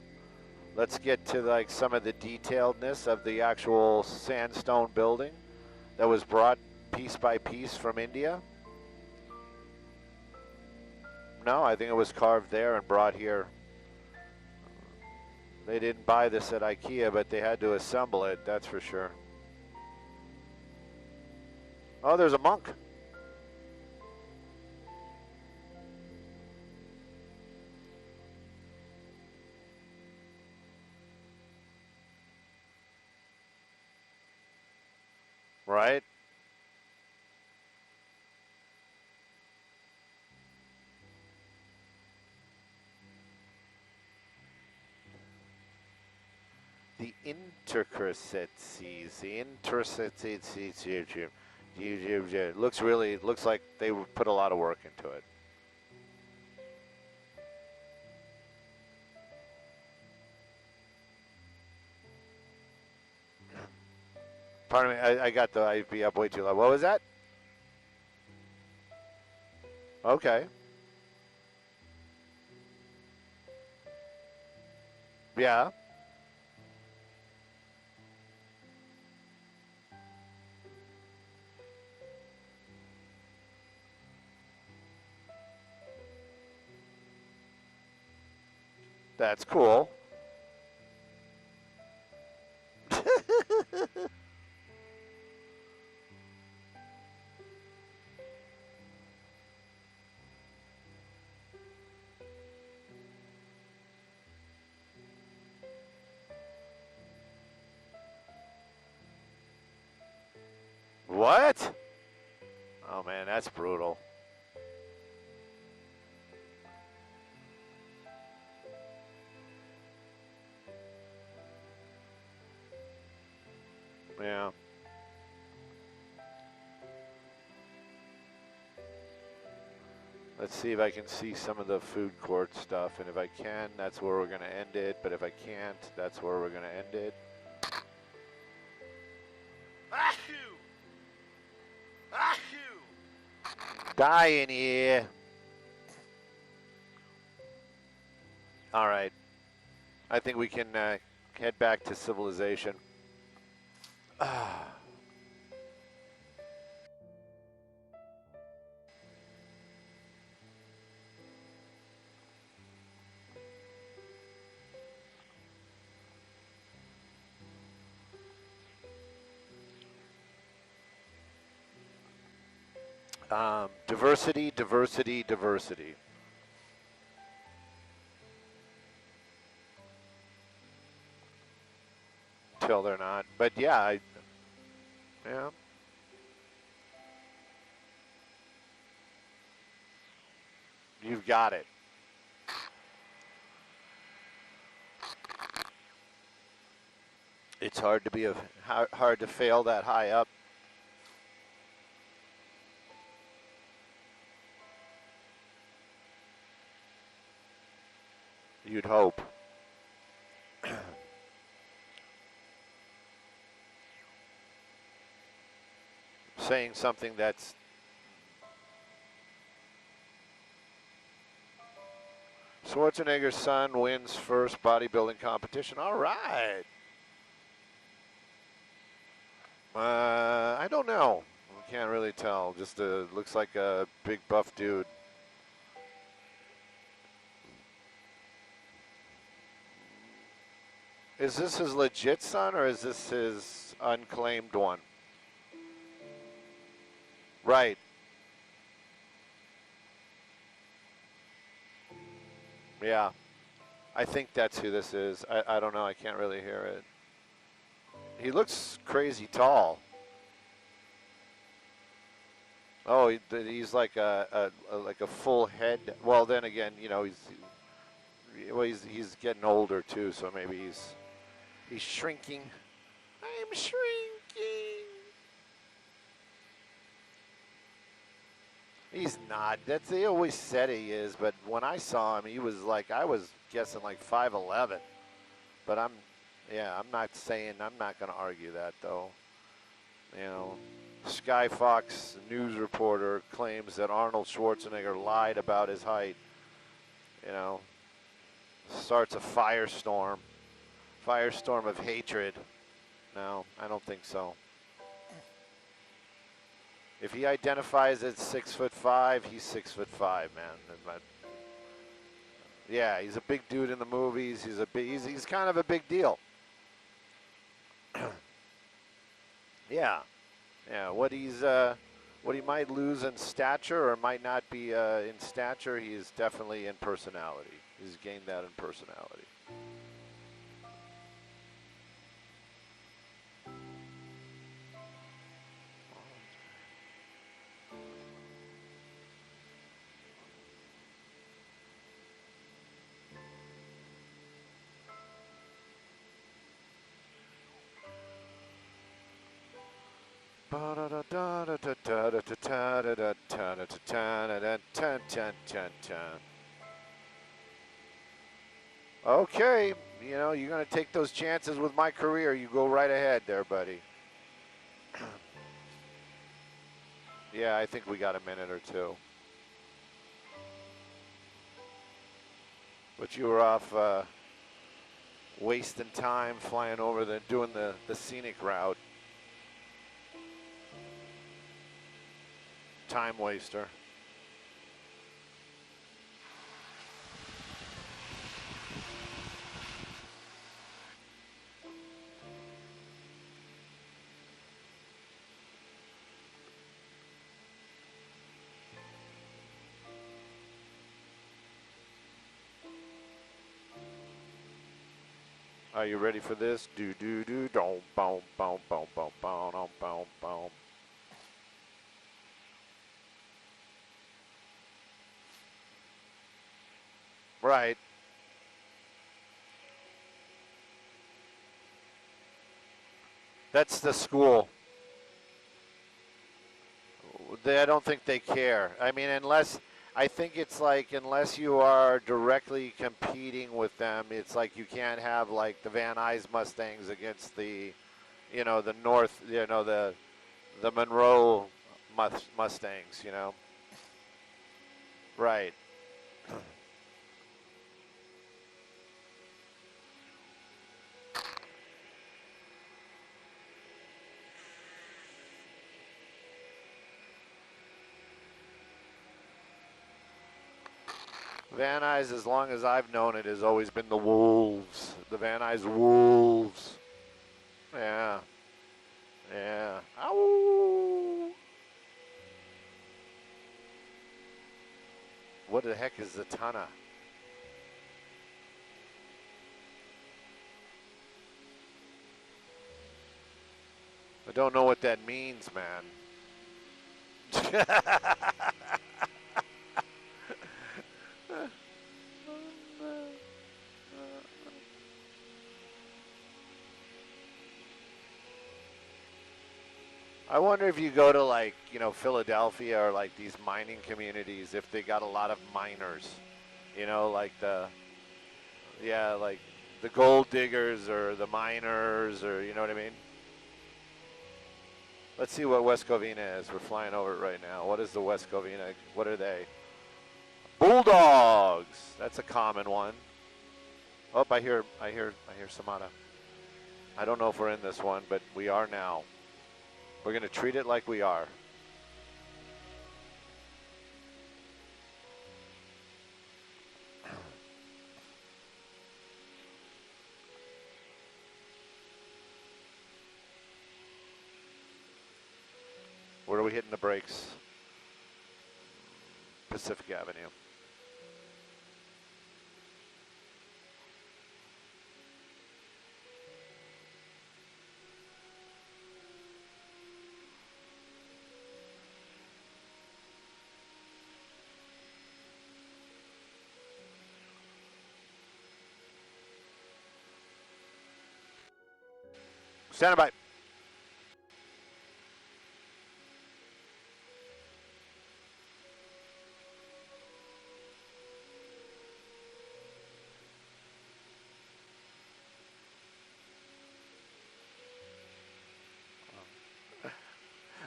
Let's get to like some of the detailedness of the actual sandstone building that was brought piece by piece from India. No, I think it was carved there and brought here. They didn't buy this at IKEA, but they had to assemble it, that's for sure. Oh, there's a monk. Right? The intricacies, it looks like they put a lot of work into it. Pardon me, I'd be up way too low. What was that? Okay. Yeah. That's cool. What? Oh man, that's brutal. Yeah. Let's see if I can see some of the food court stuff, and if I can, that's where we're going to end it, but if I can't, that's where we're going to end it. Achoo! Achoo! Die in here. All right. I think we can head back to civilization. Diversity, diversity, diversity. Till they're not. But yeah, yeah. You've got it. It's hard to be hard to fail that high up. You'd hope. Saying something that's Schwarzenegger's son wins first bodybuilding competition. All right. I don't know. I can't really tell. Just looks like a big buff dude. Is this his legit son or is this his unclaimed one? Right. Yeah. I think that's who this is. I don't know. I can't really hear it. He looks crazy tall. Oh, he's like a full head. Well, then again, you know, he's getting older too, so maybe he's shrinking. I'm shrinking. He's not. They always said he is, but when I saw him, he was like, I was guessing like 5'11". But I'm not going to argue that though. You know, Sky Fox news reporter claims that Arnold Schwarzenegger lied about his height. You know, starts a firestorm of hatred. No, I don't think so. If he identifies as 6'5", he's 6'5", man. Yeah, he's a big dude in the movies. He's kind of a big deal. Yeah. What he might lose in stature or might not be in stature, he is definitely in personality. He's gained that in personality. Okay, you know, you're going to take those chances with my career. You go right ahead there, buddy. Yeah, I think we got a minute or two. But you were off wasting time flying over doing the scenic route. Time waster. Are you ready for this? Do do do don't boom boom boom boom boom boom boom boom. Right. That's the school. I don't think they care. I mean, I think it's like unless you are directly competing with them, it's like you can't have like the Van Nuys Mustangs against the, you know, the North, you know, the Monroe Mustangs, you know. Right. Van Nuys, as long as I've known it, has always been the Wolves. The Van Nuys Wolves. Yeah. Yeah. Ow! What the heck is the Tana? I don't know what that means, man. I wonder if you go to like, Philadelphia or like these mining communities, if they got a lot of miners, like like the gold diggers or the miners or, you know what I mean? Let's see what West Covina is. We're flying over it right now. What is the West Covina? What are they? Bulldogs. That's a common one. Oh, I hear Samata. I don't know if we're in this one, but we are now. We're going to treat it like we are. Where are we hitting the brakes? Pacific Avenue. Stand by.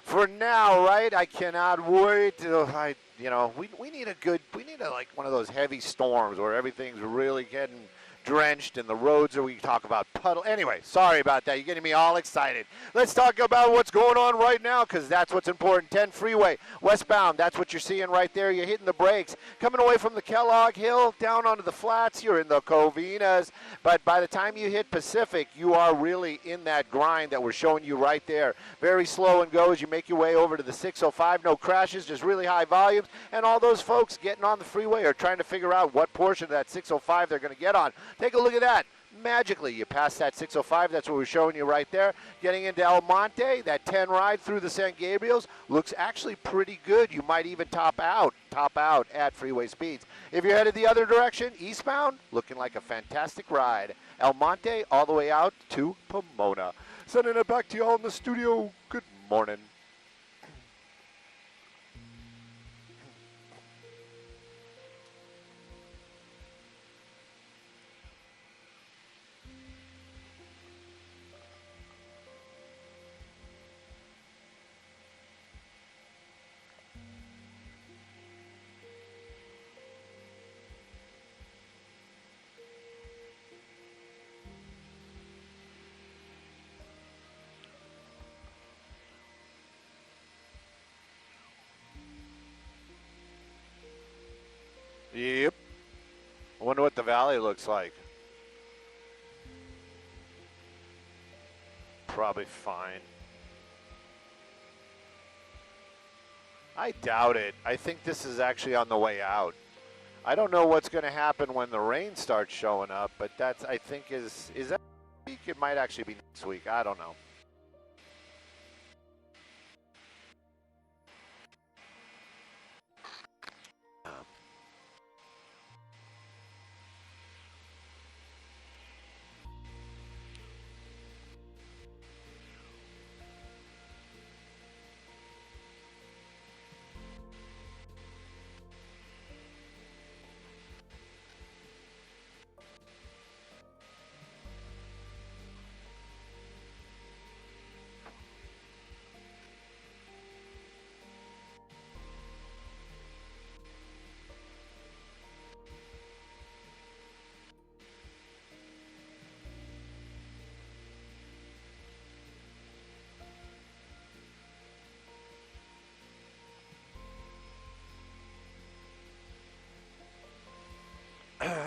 For now, right? I cannot wait till we need like one of those heavy storms where everything's really getting drenched and the roads we talk about puddle. Anyway, sorry about that. You're getting me all excited. Let's talk about what's going on right now because that's what's important. 10 Freeway, westbound. That's what you're seeing right there. You're hitting the brakes. Coming away from the Kellogg Hill, down onto the flats, you're in the Covinas. But by the time you hit Pacific, you are really in that grind that we're showing you right there. Very slow and go as you make your way over to the 605. No crashes, just really high volumes. And all those folks getting on the freeway are trying to figure out what portion of that 605 they're going to get on. Take a look at that. Magically, you pass that 605. That's what we're showing you right there. Getting into El Monte, that 10 ride through the San Gabriels looks actually pretty good. You might even top out at freeway speeds. If you're headed the other direction, eastbound, looking like a fantastic ride. El Monte all the way out to Pomona. Sending it back to you all in the studio. Good morning. Yep. I wonder what the valley looks like. Probably fine. I doubt it. I think this is actually on the way out. I don't know what's going to happen when the rain starts showing up, but that's, I think, is that week? It might actually be next week. I don't know.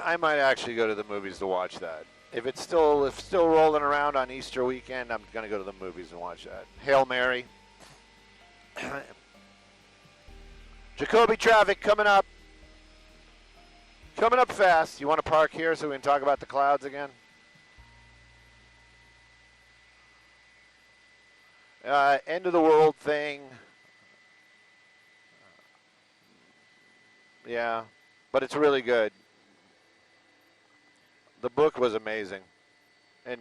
I might actually go to the movies to watch that. If it's still rolling around on Easter weekend, I'm going to go to the movies and watch that. Hail Mary. Jacoby traffic coming up. Coming up fast. You want to park here so we can talk about the clouds again? End of the world thing. Yeah, but it's really good. The book was amazing. And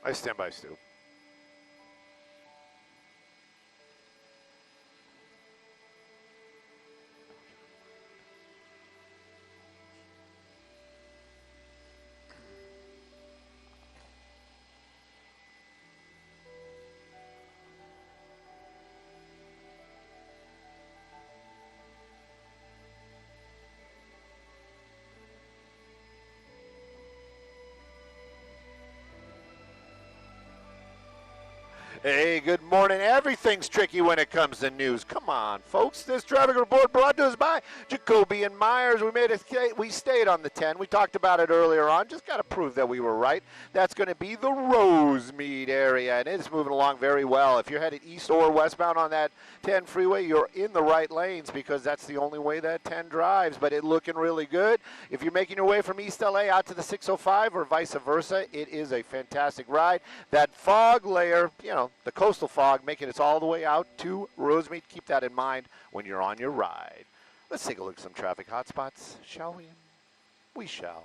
I stand by, Stu. Hey, good morning. Everything's tricky when it comes to news. Come on, folks. This traffic report brought to us by Jacoby and Myers. We stayed on the 10. We talked about it earlier on. Just got to prove that we were right. That's going to be the Rosemead area, and it's moving along very well. If you're headed east or westbound on that 10 freeway, you're in the right lanes because that's the only way that 10 drives, but it's looking really good. If you're making your way from East LA out to the 605 or vice versa, it is a fantastic ride. That fog layer, the coastal fog, making it all the way out to Rosemead. Keep that in mind when you're on your ride. Let's take a look at some traffic hotspots, shall we? We shall.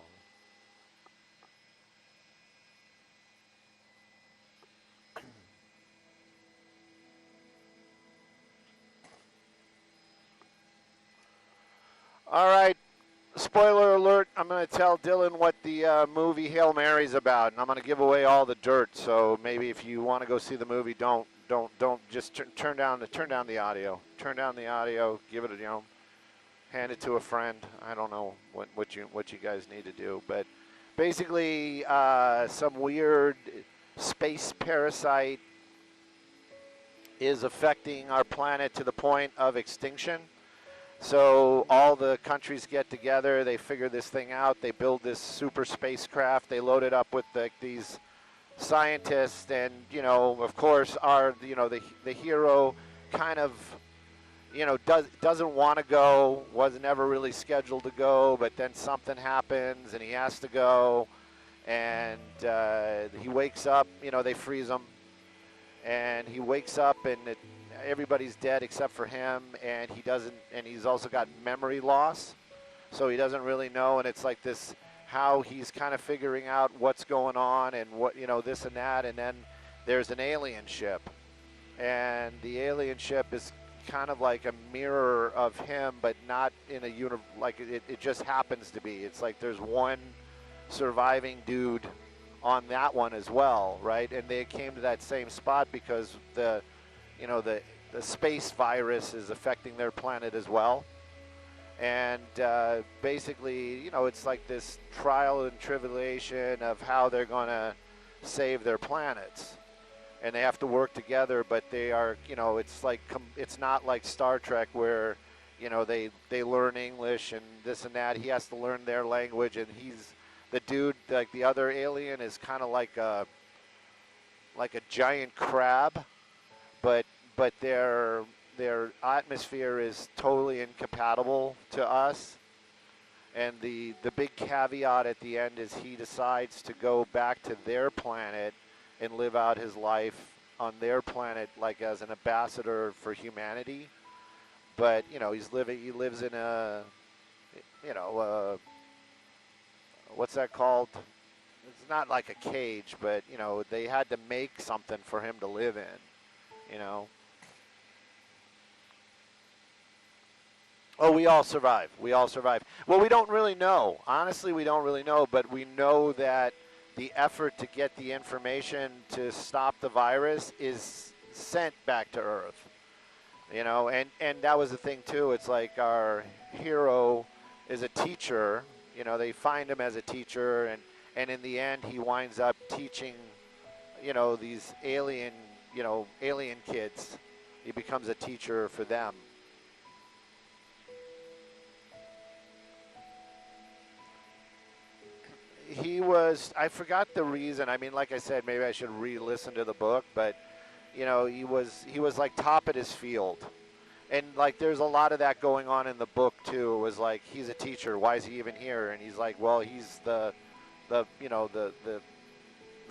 All right. Spoiler alert, I'm going to tell Dylan what the movie Hail Mary's about, and I'm going to give away all the dirt. So maybe if you want to go see the movie, don't just turn down the audio. Turn down the audio, give it hand it to a friend. I don't know what you guys need to do, but basically some weird space parasite is affecting our planet to the point of extinction. So all the countries get together, they figure this thing out, they build this super spacecraft, they load it up with these scientists, and, of course, the hero kind of, doesn't want to go, was never really scheduled to go, but then something happens, and he has to go, and he wakes up, they freeze him, and he wakes up, and everybody's dead except for him, and he's also got memory loss, so he doesn't really know, and it's like this, how he's kind of figuring out what's going on and what, this and that, and then there's an alien ship, and the alien ship is kind of like a mirror of him, but not in a like it just happens to be. It's like there's one surviving dude on that one as well, right? And they came to that same spot because the space virus is affecting their planet as well. And basically, it's like this trial and tribulation of how they're going to save their planets. And they have to work together, but they are, it's like, it's not like Star Trek where, they learn English and this and that. He has to learn their language, and he's, the dude, like the other alien is kind of like a giant crab, but their atmosphere is totally incompatible to us. And the big caveat at the end is he decides to go back to their planet and live out his life on their planet, like as an ambassador for humanity. But he lives in a what's that called? It's not like a cage, but they had to make something for him to live in. Oh, we all survive. We all survive. Well, we don't really know. Honestly, we don't really know, but we know that the effort to get the information to stop the virus is sent back to Earth. And that was the thing, too. It's like our hero is a teacher. They find him as a teacher, and in the end, he winds up teaching, these alien kids. He becomes a teacher for them. I forgot the reason. I mean, like I said, maybe I should re-listen to the book, but, he was like top at his field. And like, there's a lot of that going on in the book too. It was like, he's a teacher. Why is he even here? And he's like, well, he's the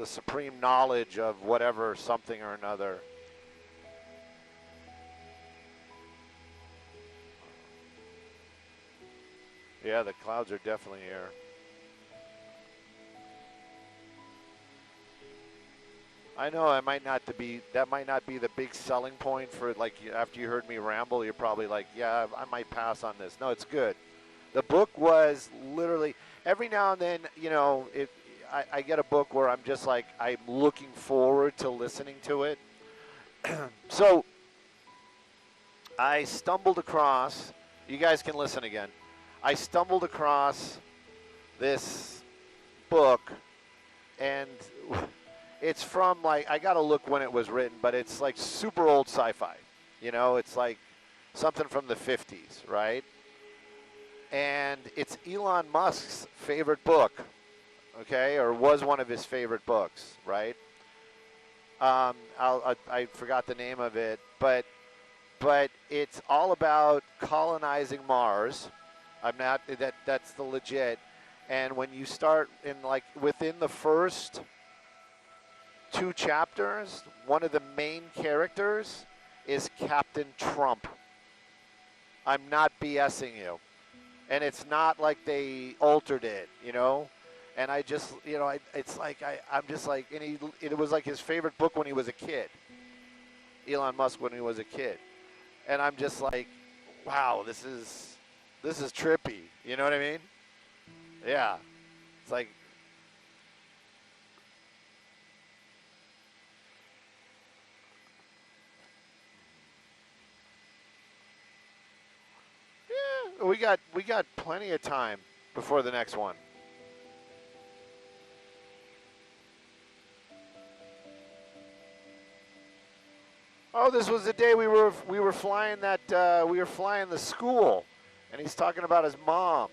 supreme knowledge of whatever, something or another. Yeah, the clouds are definitely here. I know I might not to be that might not be the big selling point for like after you heard me ramble, you're probably like, yeah, I might pass on this. No, it's good. The book was literally every now and then, you know, I get a book where I'm just like I'm looking forward to listening to it. So I stumbled across. You guys can listen again. I stumbled across this book, and it's from like I gotta look when it was written, but it's like super old sci-fi. You know, it's like something from the 50s, right? And it's Elon Musk's favorite book, okay, or was one of his favorite books, right? I forgot the name of it, but it's all about colonizing Mars. I'm not that's the legit. And when you start in like within the first 2 chapters, one of the main characters is Captain Trump. I'm not BSing you. And it's not like they altered it, you know? And I just, you know, it's like, I'm just like, and it was like his favorite book when he was a kid. Elon Musk when he was a kid. And I'm just like, wow, this is trippy. You know what I mean? Yeah. It's like, yeah, we got plenty of time before the next one. Oh, this was the day we were flying that we were flying the school, and he's talking about his mom.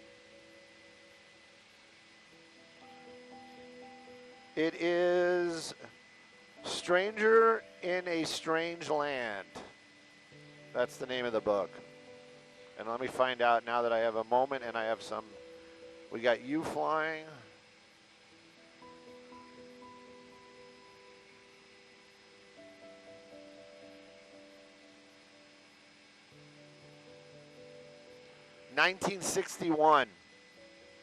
It is Stranger in a Strange Land. That's the name of the book. And let me find out now that I have a moment and I have some. We got you flying. (1961)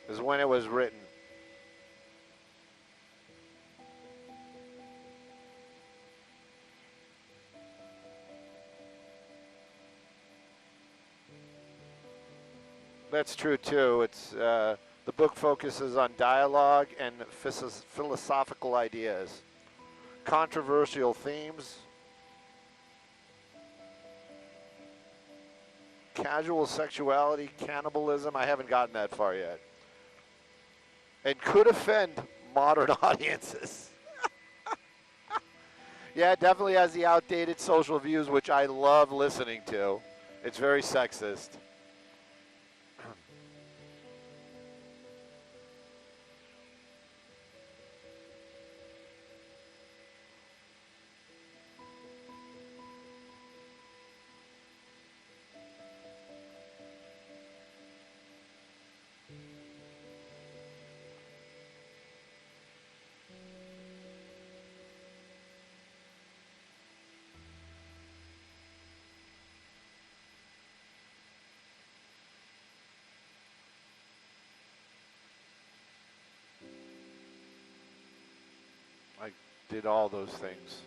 is when it was written. That's true too. It's the book focuses on dialogue and philosophical ideas, controversial themes, casual sexuality, cannibalism. I haven't gotten that far yet, and could offend modern audiences. Yeah, it definitely has the outdated social views, which I love listening to. It's very sexist. I did all those things.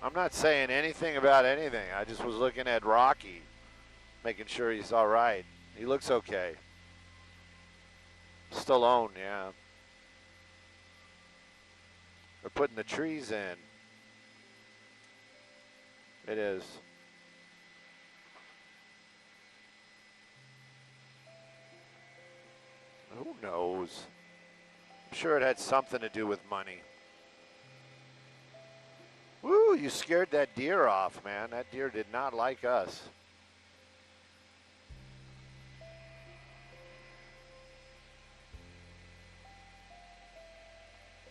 I'm not saying anything about anything. I just was looking at Rocky, making sure he's all right. He looks okay. Stallone, yeah. They're putting the trees in. It is. Who knows? I'm sure it had something to do with money. Woo, you scared that deer off, man. That deer did not like us.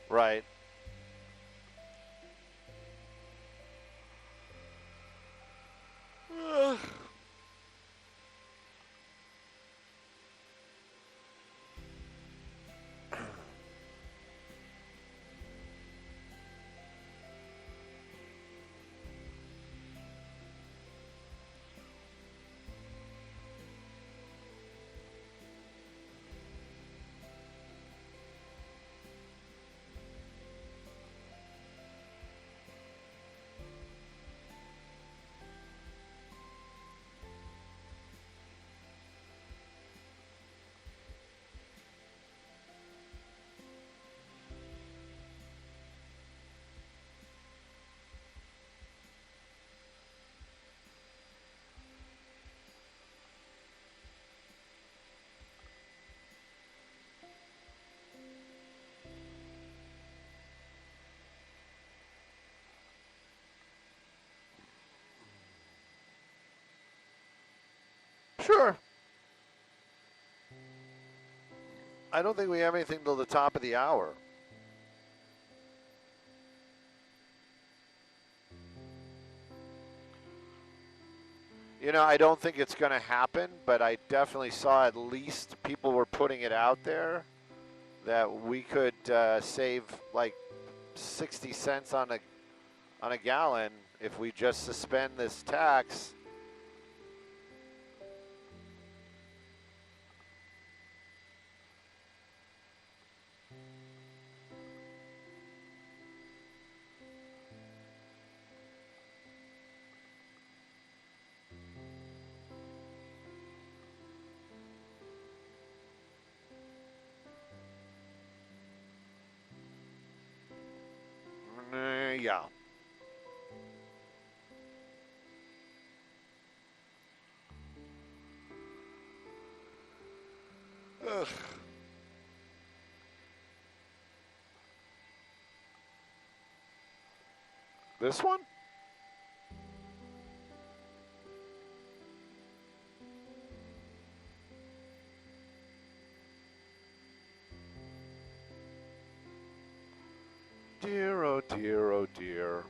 Right. Sure. I don't think we have anything till the top of the hour. You know, I don't think it's going to happen, but I definitely saw at least people were putting it out there that we could save like 60 cents on a gallon if we just suspend this tax. Yeah. Ugh. This one? Dear, oh dear, oh dear.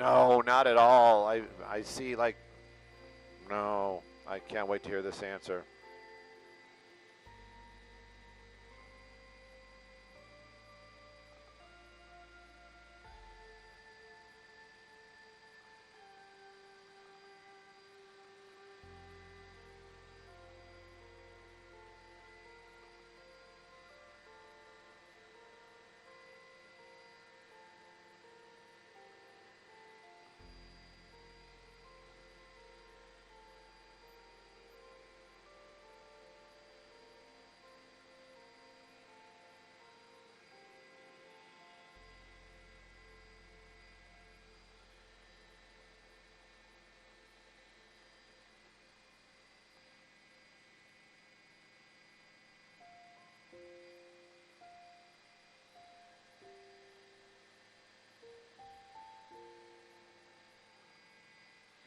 No, not at all. I see like, no, I can't wait to hear this answer.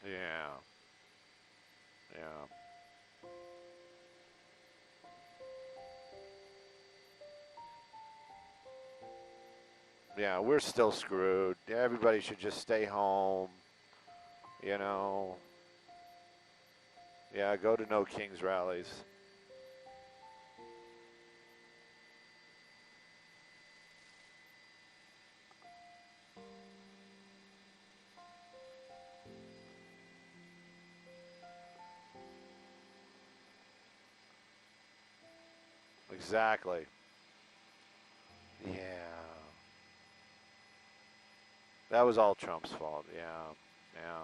Yeah. Yeah. Yeah, we're still screwed. Everybody should just stay home. You know. Yeah, go to no Kings rallies. Exactly. Yeah. That was all Trump's fault. Yeah. Yeah.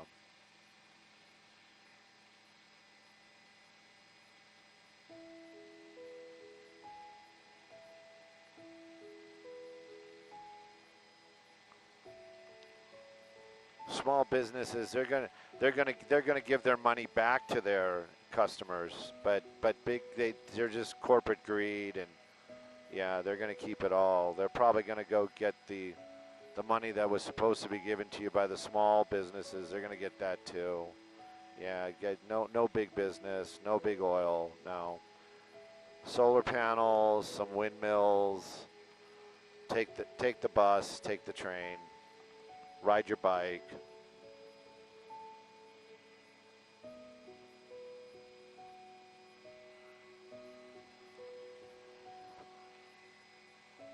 Small businesses, they're gonna give their money back to their customers, but they're just corporate greed, and yeah, they're gonna keep it all. They're probably gonna go get the money that was supposed to be given to you by the small businesses. They're gonna get that too. Yeah, get no big business, no big oil, no. Solar panels, some windmills. Take the bus, take the train, ride your bike.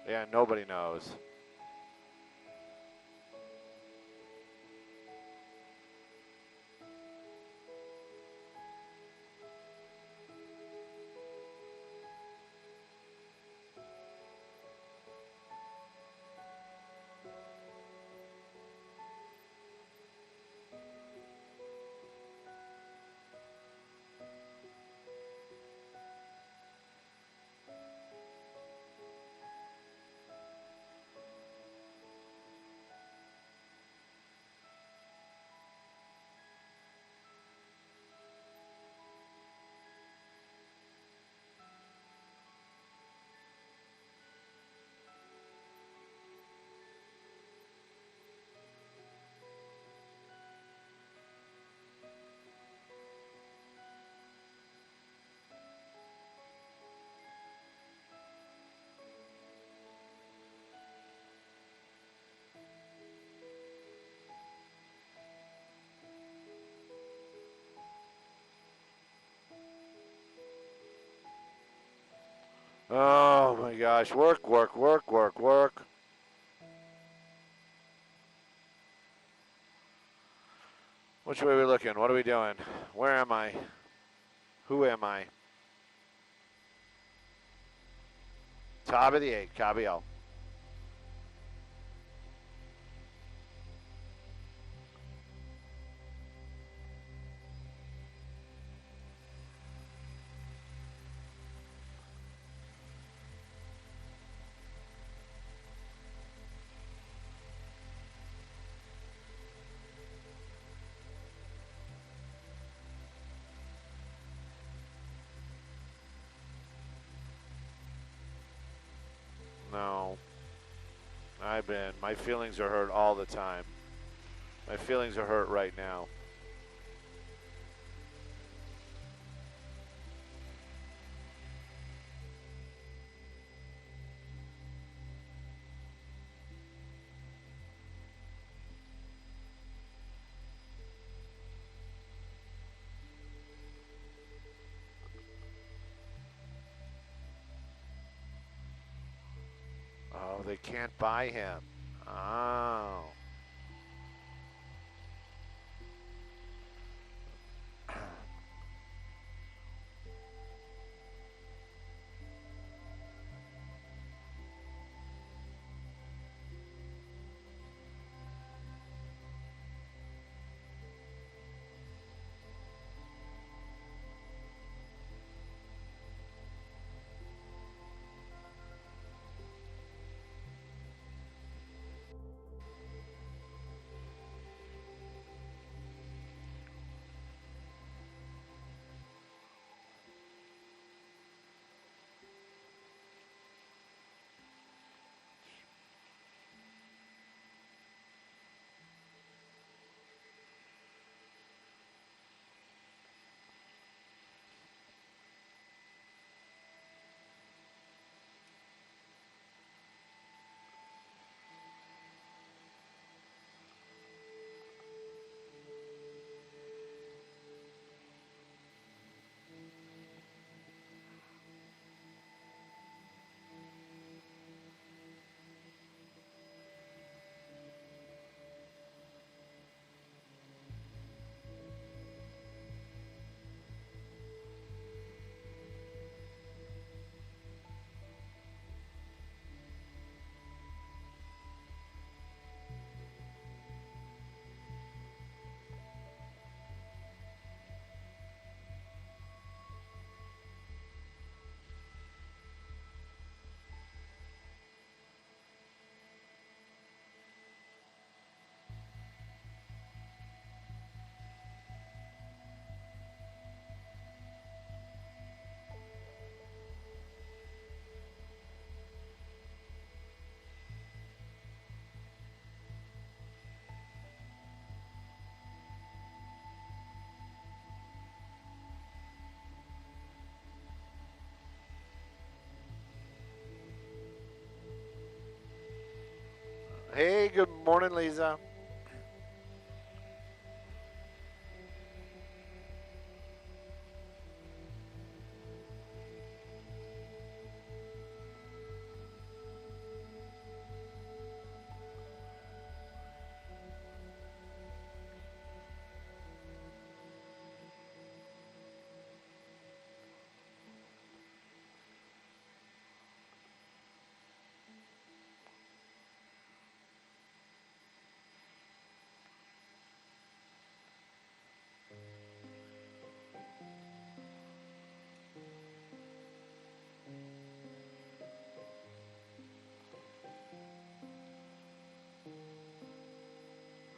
Yeah, nobody knows. Oh my gosh, work, work, work, work, work. Which way are we looking? What are we doing? Where am I? Who am I? Top of the 8, Cabiel. No, my feelings are hurt all the time. My feelings are hurt right now. Oh, they can't buy him. Oh. Hey, good morning, Lisa.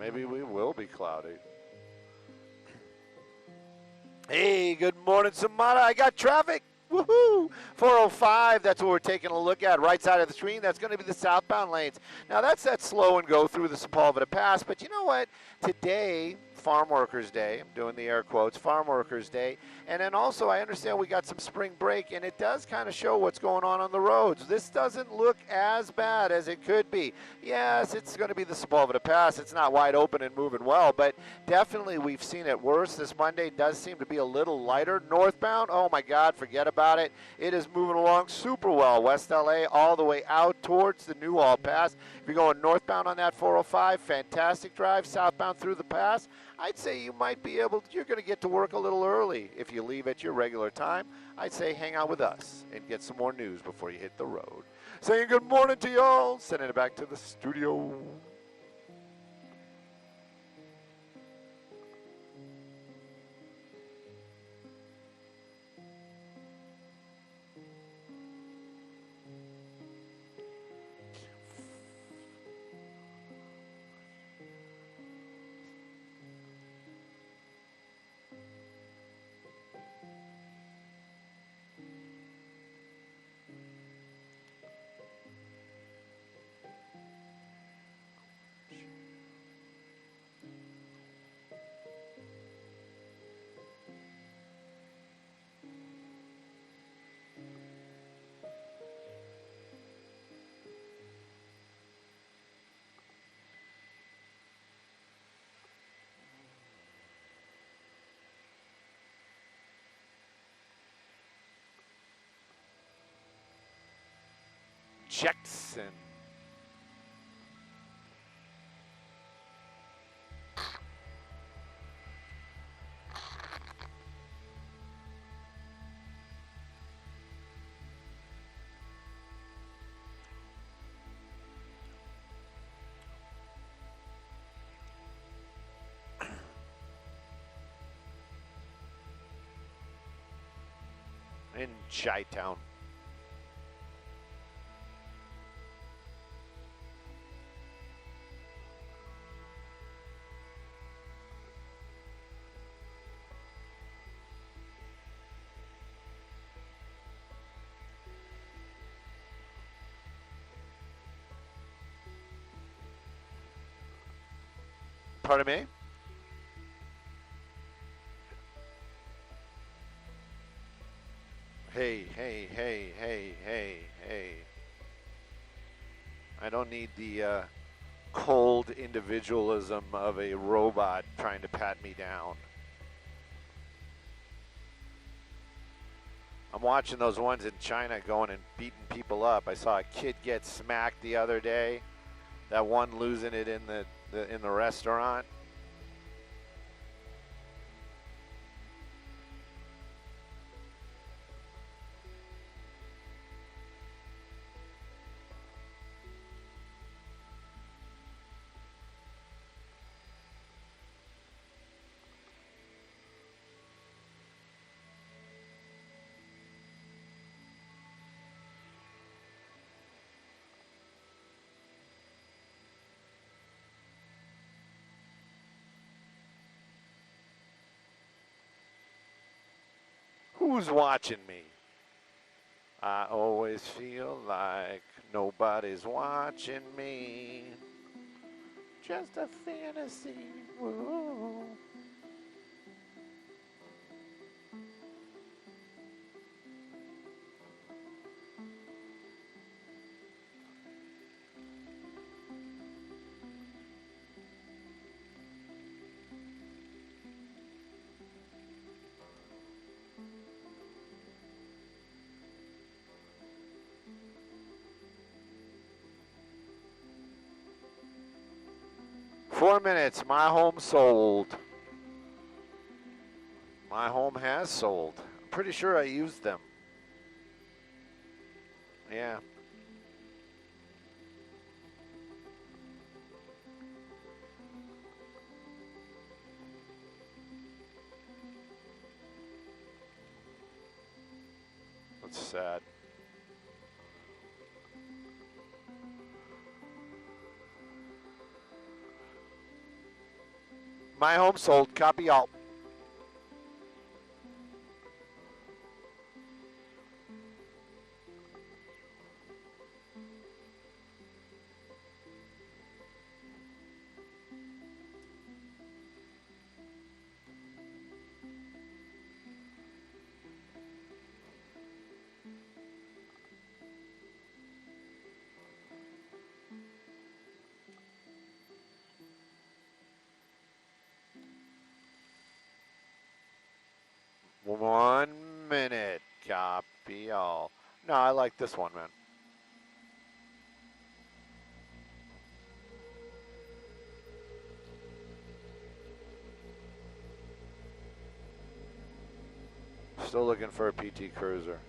Maybe we will be cloudy. Hey, good morning, Samana. I got traffic. Woohoo! 405, that's what we're taking a look at. Right side of the screen, that's going to be the southbound lanes. Now, that's that slow and go through the Sepulveda Pass, but you know what? Today, Farm Workers Day, I'm doing the air quotes, Farm Workers Day, and then also I understand we got some spring break, and it does kind of show what's going on the roads. This doesn't look as bad as it could be. Yes, it's going to be the Sepulveda Pass. It's not wide open and moving well, but definitely we've seen it worse. This Monday does seem to be a little lighter. Northbound, oh my God, forget about it. It is moving along super well. West LA all the way out towards the Newhall Pass. If you're going northbound on that 405, fantastic drive. Southbound through the pass, I'd say you might be able, you're going to get to work a little early. If you leave at your regular time, I'd say hang out with us and get some more news before you hit the road. Saying good morning to y'all, sending it back to the studio. Jackson. in Chi-Town. Pardon me? Hey, hey, hey, hey, hey, hey. I don't need the cold individualism of a robot trying to pat me down. I'm watching those ones in China going and beating people up. I saw a kid get smacked the other day. That one losing it in the restaurant. Who's watching me? I always feel like nobody's watching me. Just a fantasy. Whoa. Four minutes, my home sold. My home has sold. I'm pretty sure I used them. Yeah. That's sad. My home sold. Copy all. One minute. Copy all. No, I like this one, man. Still looking for a PT Cruiser.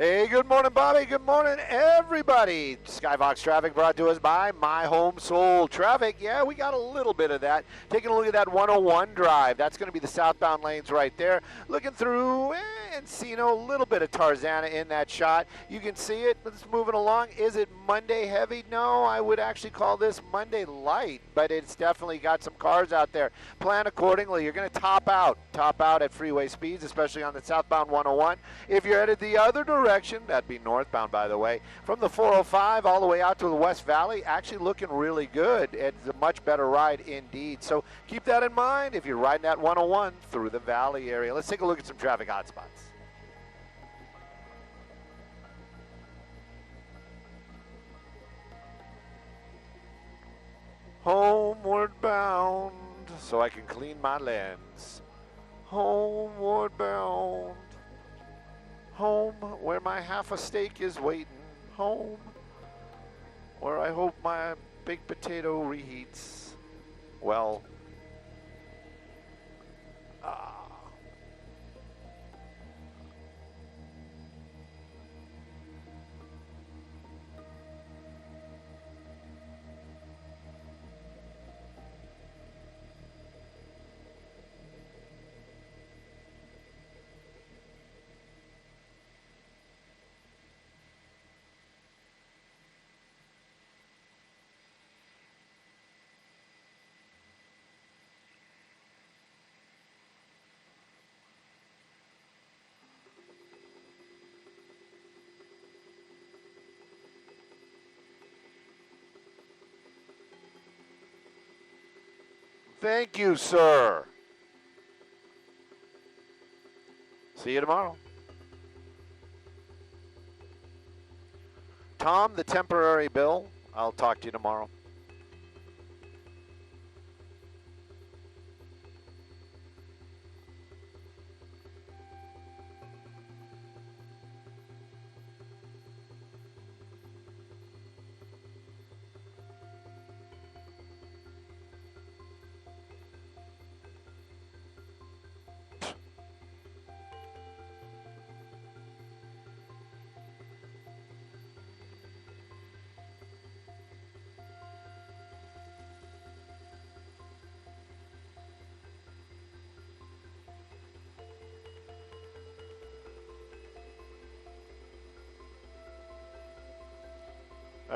Hey, good morning, Bobby. Good morning, everybody. Skybox traffic brought to us by My Home Sold Traffic. Yeah, we got a little bit of that. Taking a look at that 101 drive. That's going to be the southbound lanes right there. Looking through Encino, a little bit of Tarzana in that shot. You can see it. It's moving along. Is it Monday heavy? No, I would actually call this Monday light, but it's definitely got some cars out there. Plan accordingly. You're going to top out at freeway speeds, especially on the southbound 101. If you're headed the other direction, that'd be northbound, by the way, from the 405 all the way out to the West Valley, actually looking really good. It's a much better ride indeed. So keep that in mind if you're riding that 101 through the Valley area. Let's take a look at some traffic hotspots. Homeward bound, so I can clean my lens. Homeward bound. Home, where my half a steak is waiting. Home, where I hope my baked potato reheats. Well, Thank you, sir. See you tomorrow. Tom, the temporary bill, I'll talk to you tomorrow.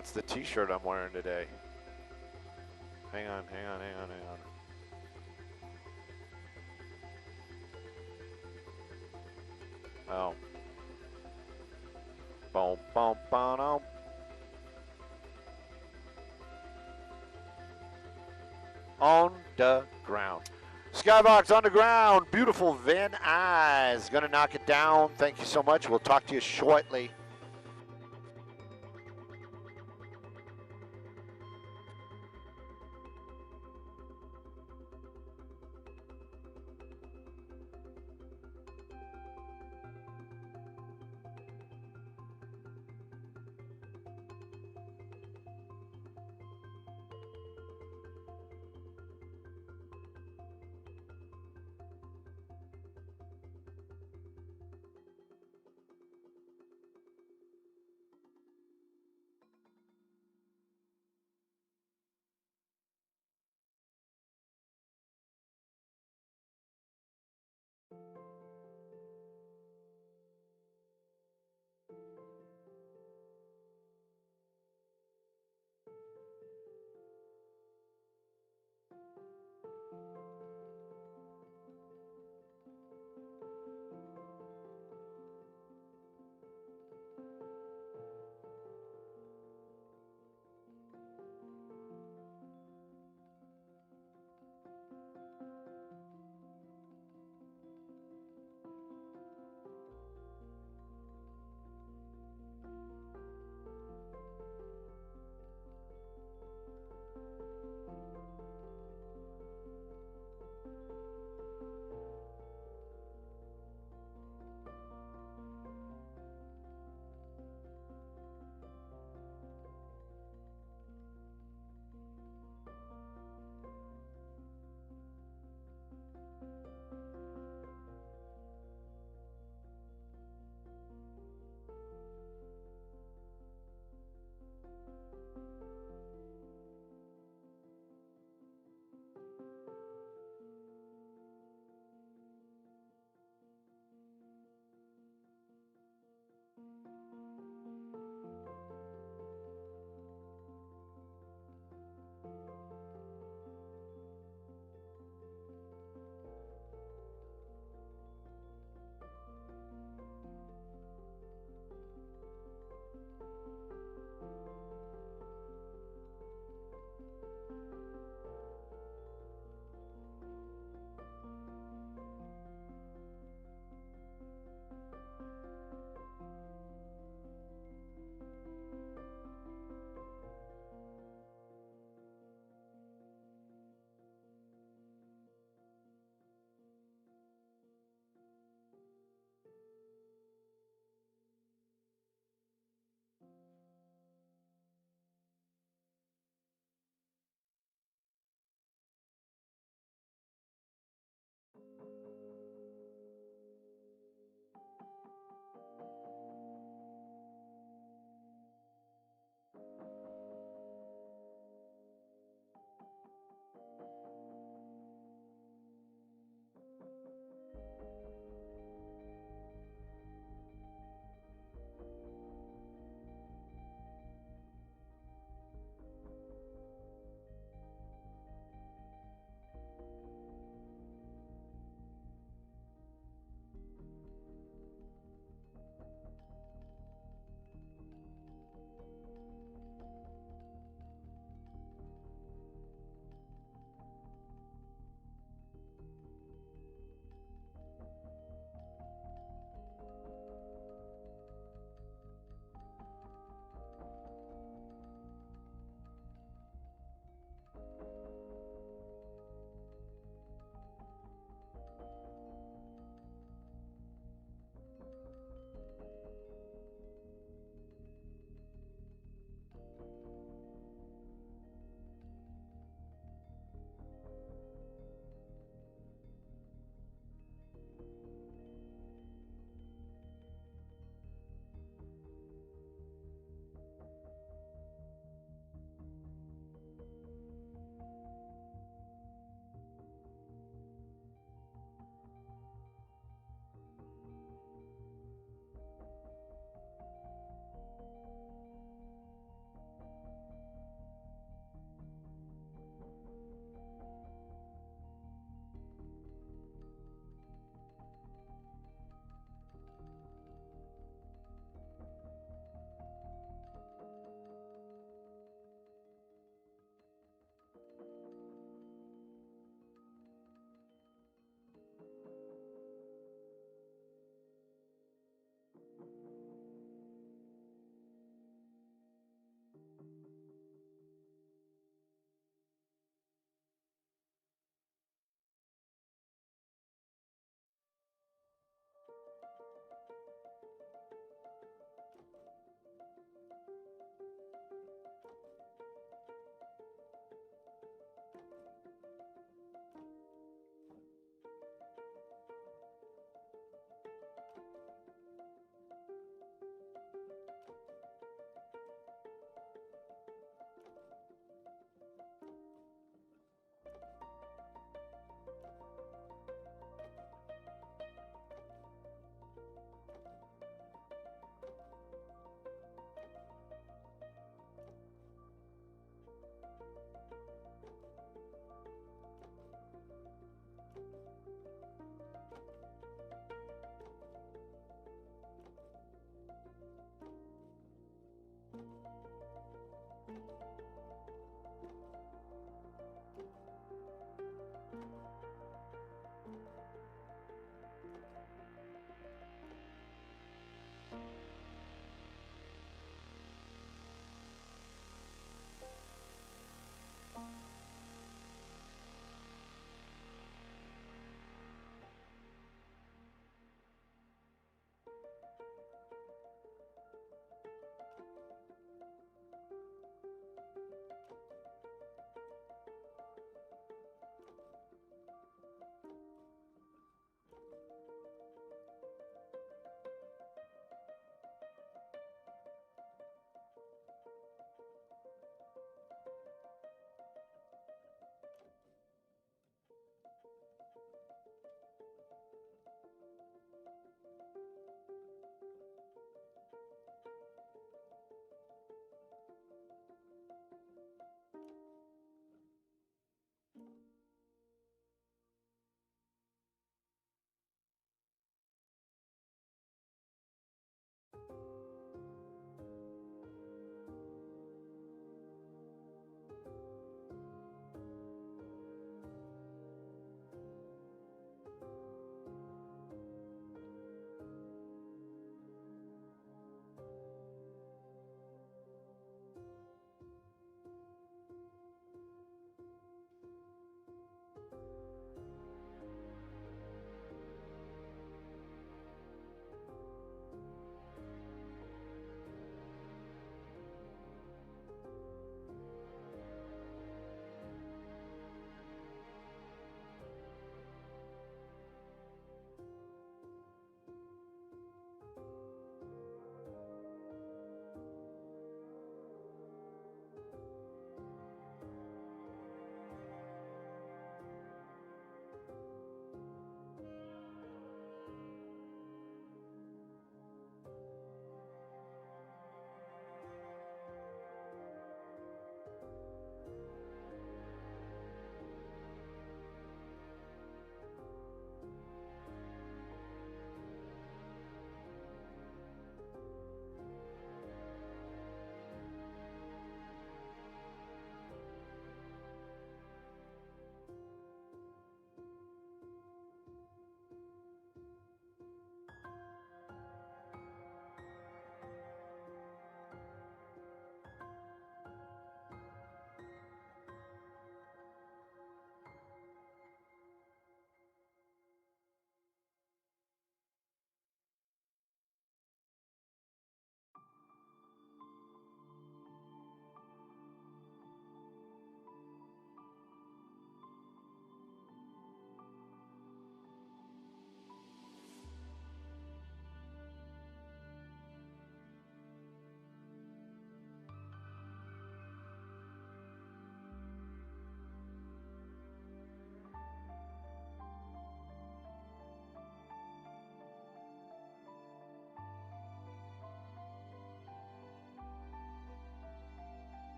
That's the t-shirt I'm wearing today. Hang on. Oh. Boom, boom, boom. On the ground. Skybox on the ground. Beautiful Van Eyes. Gonna knock it down. Thank you so much. We'll talk to you shortly.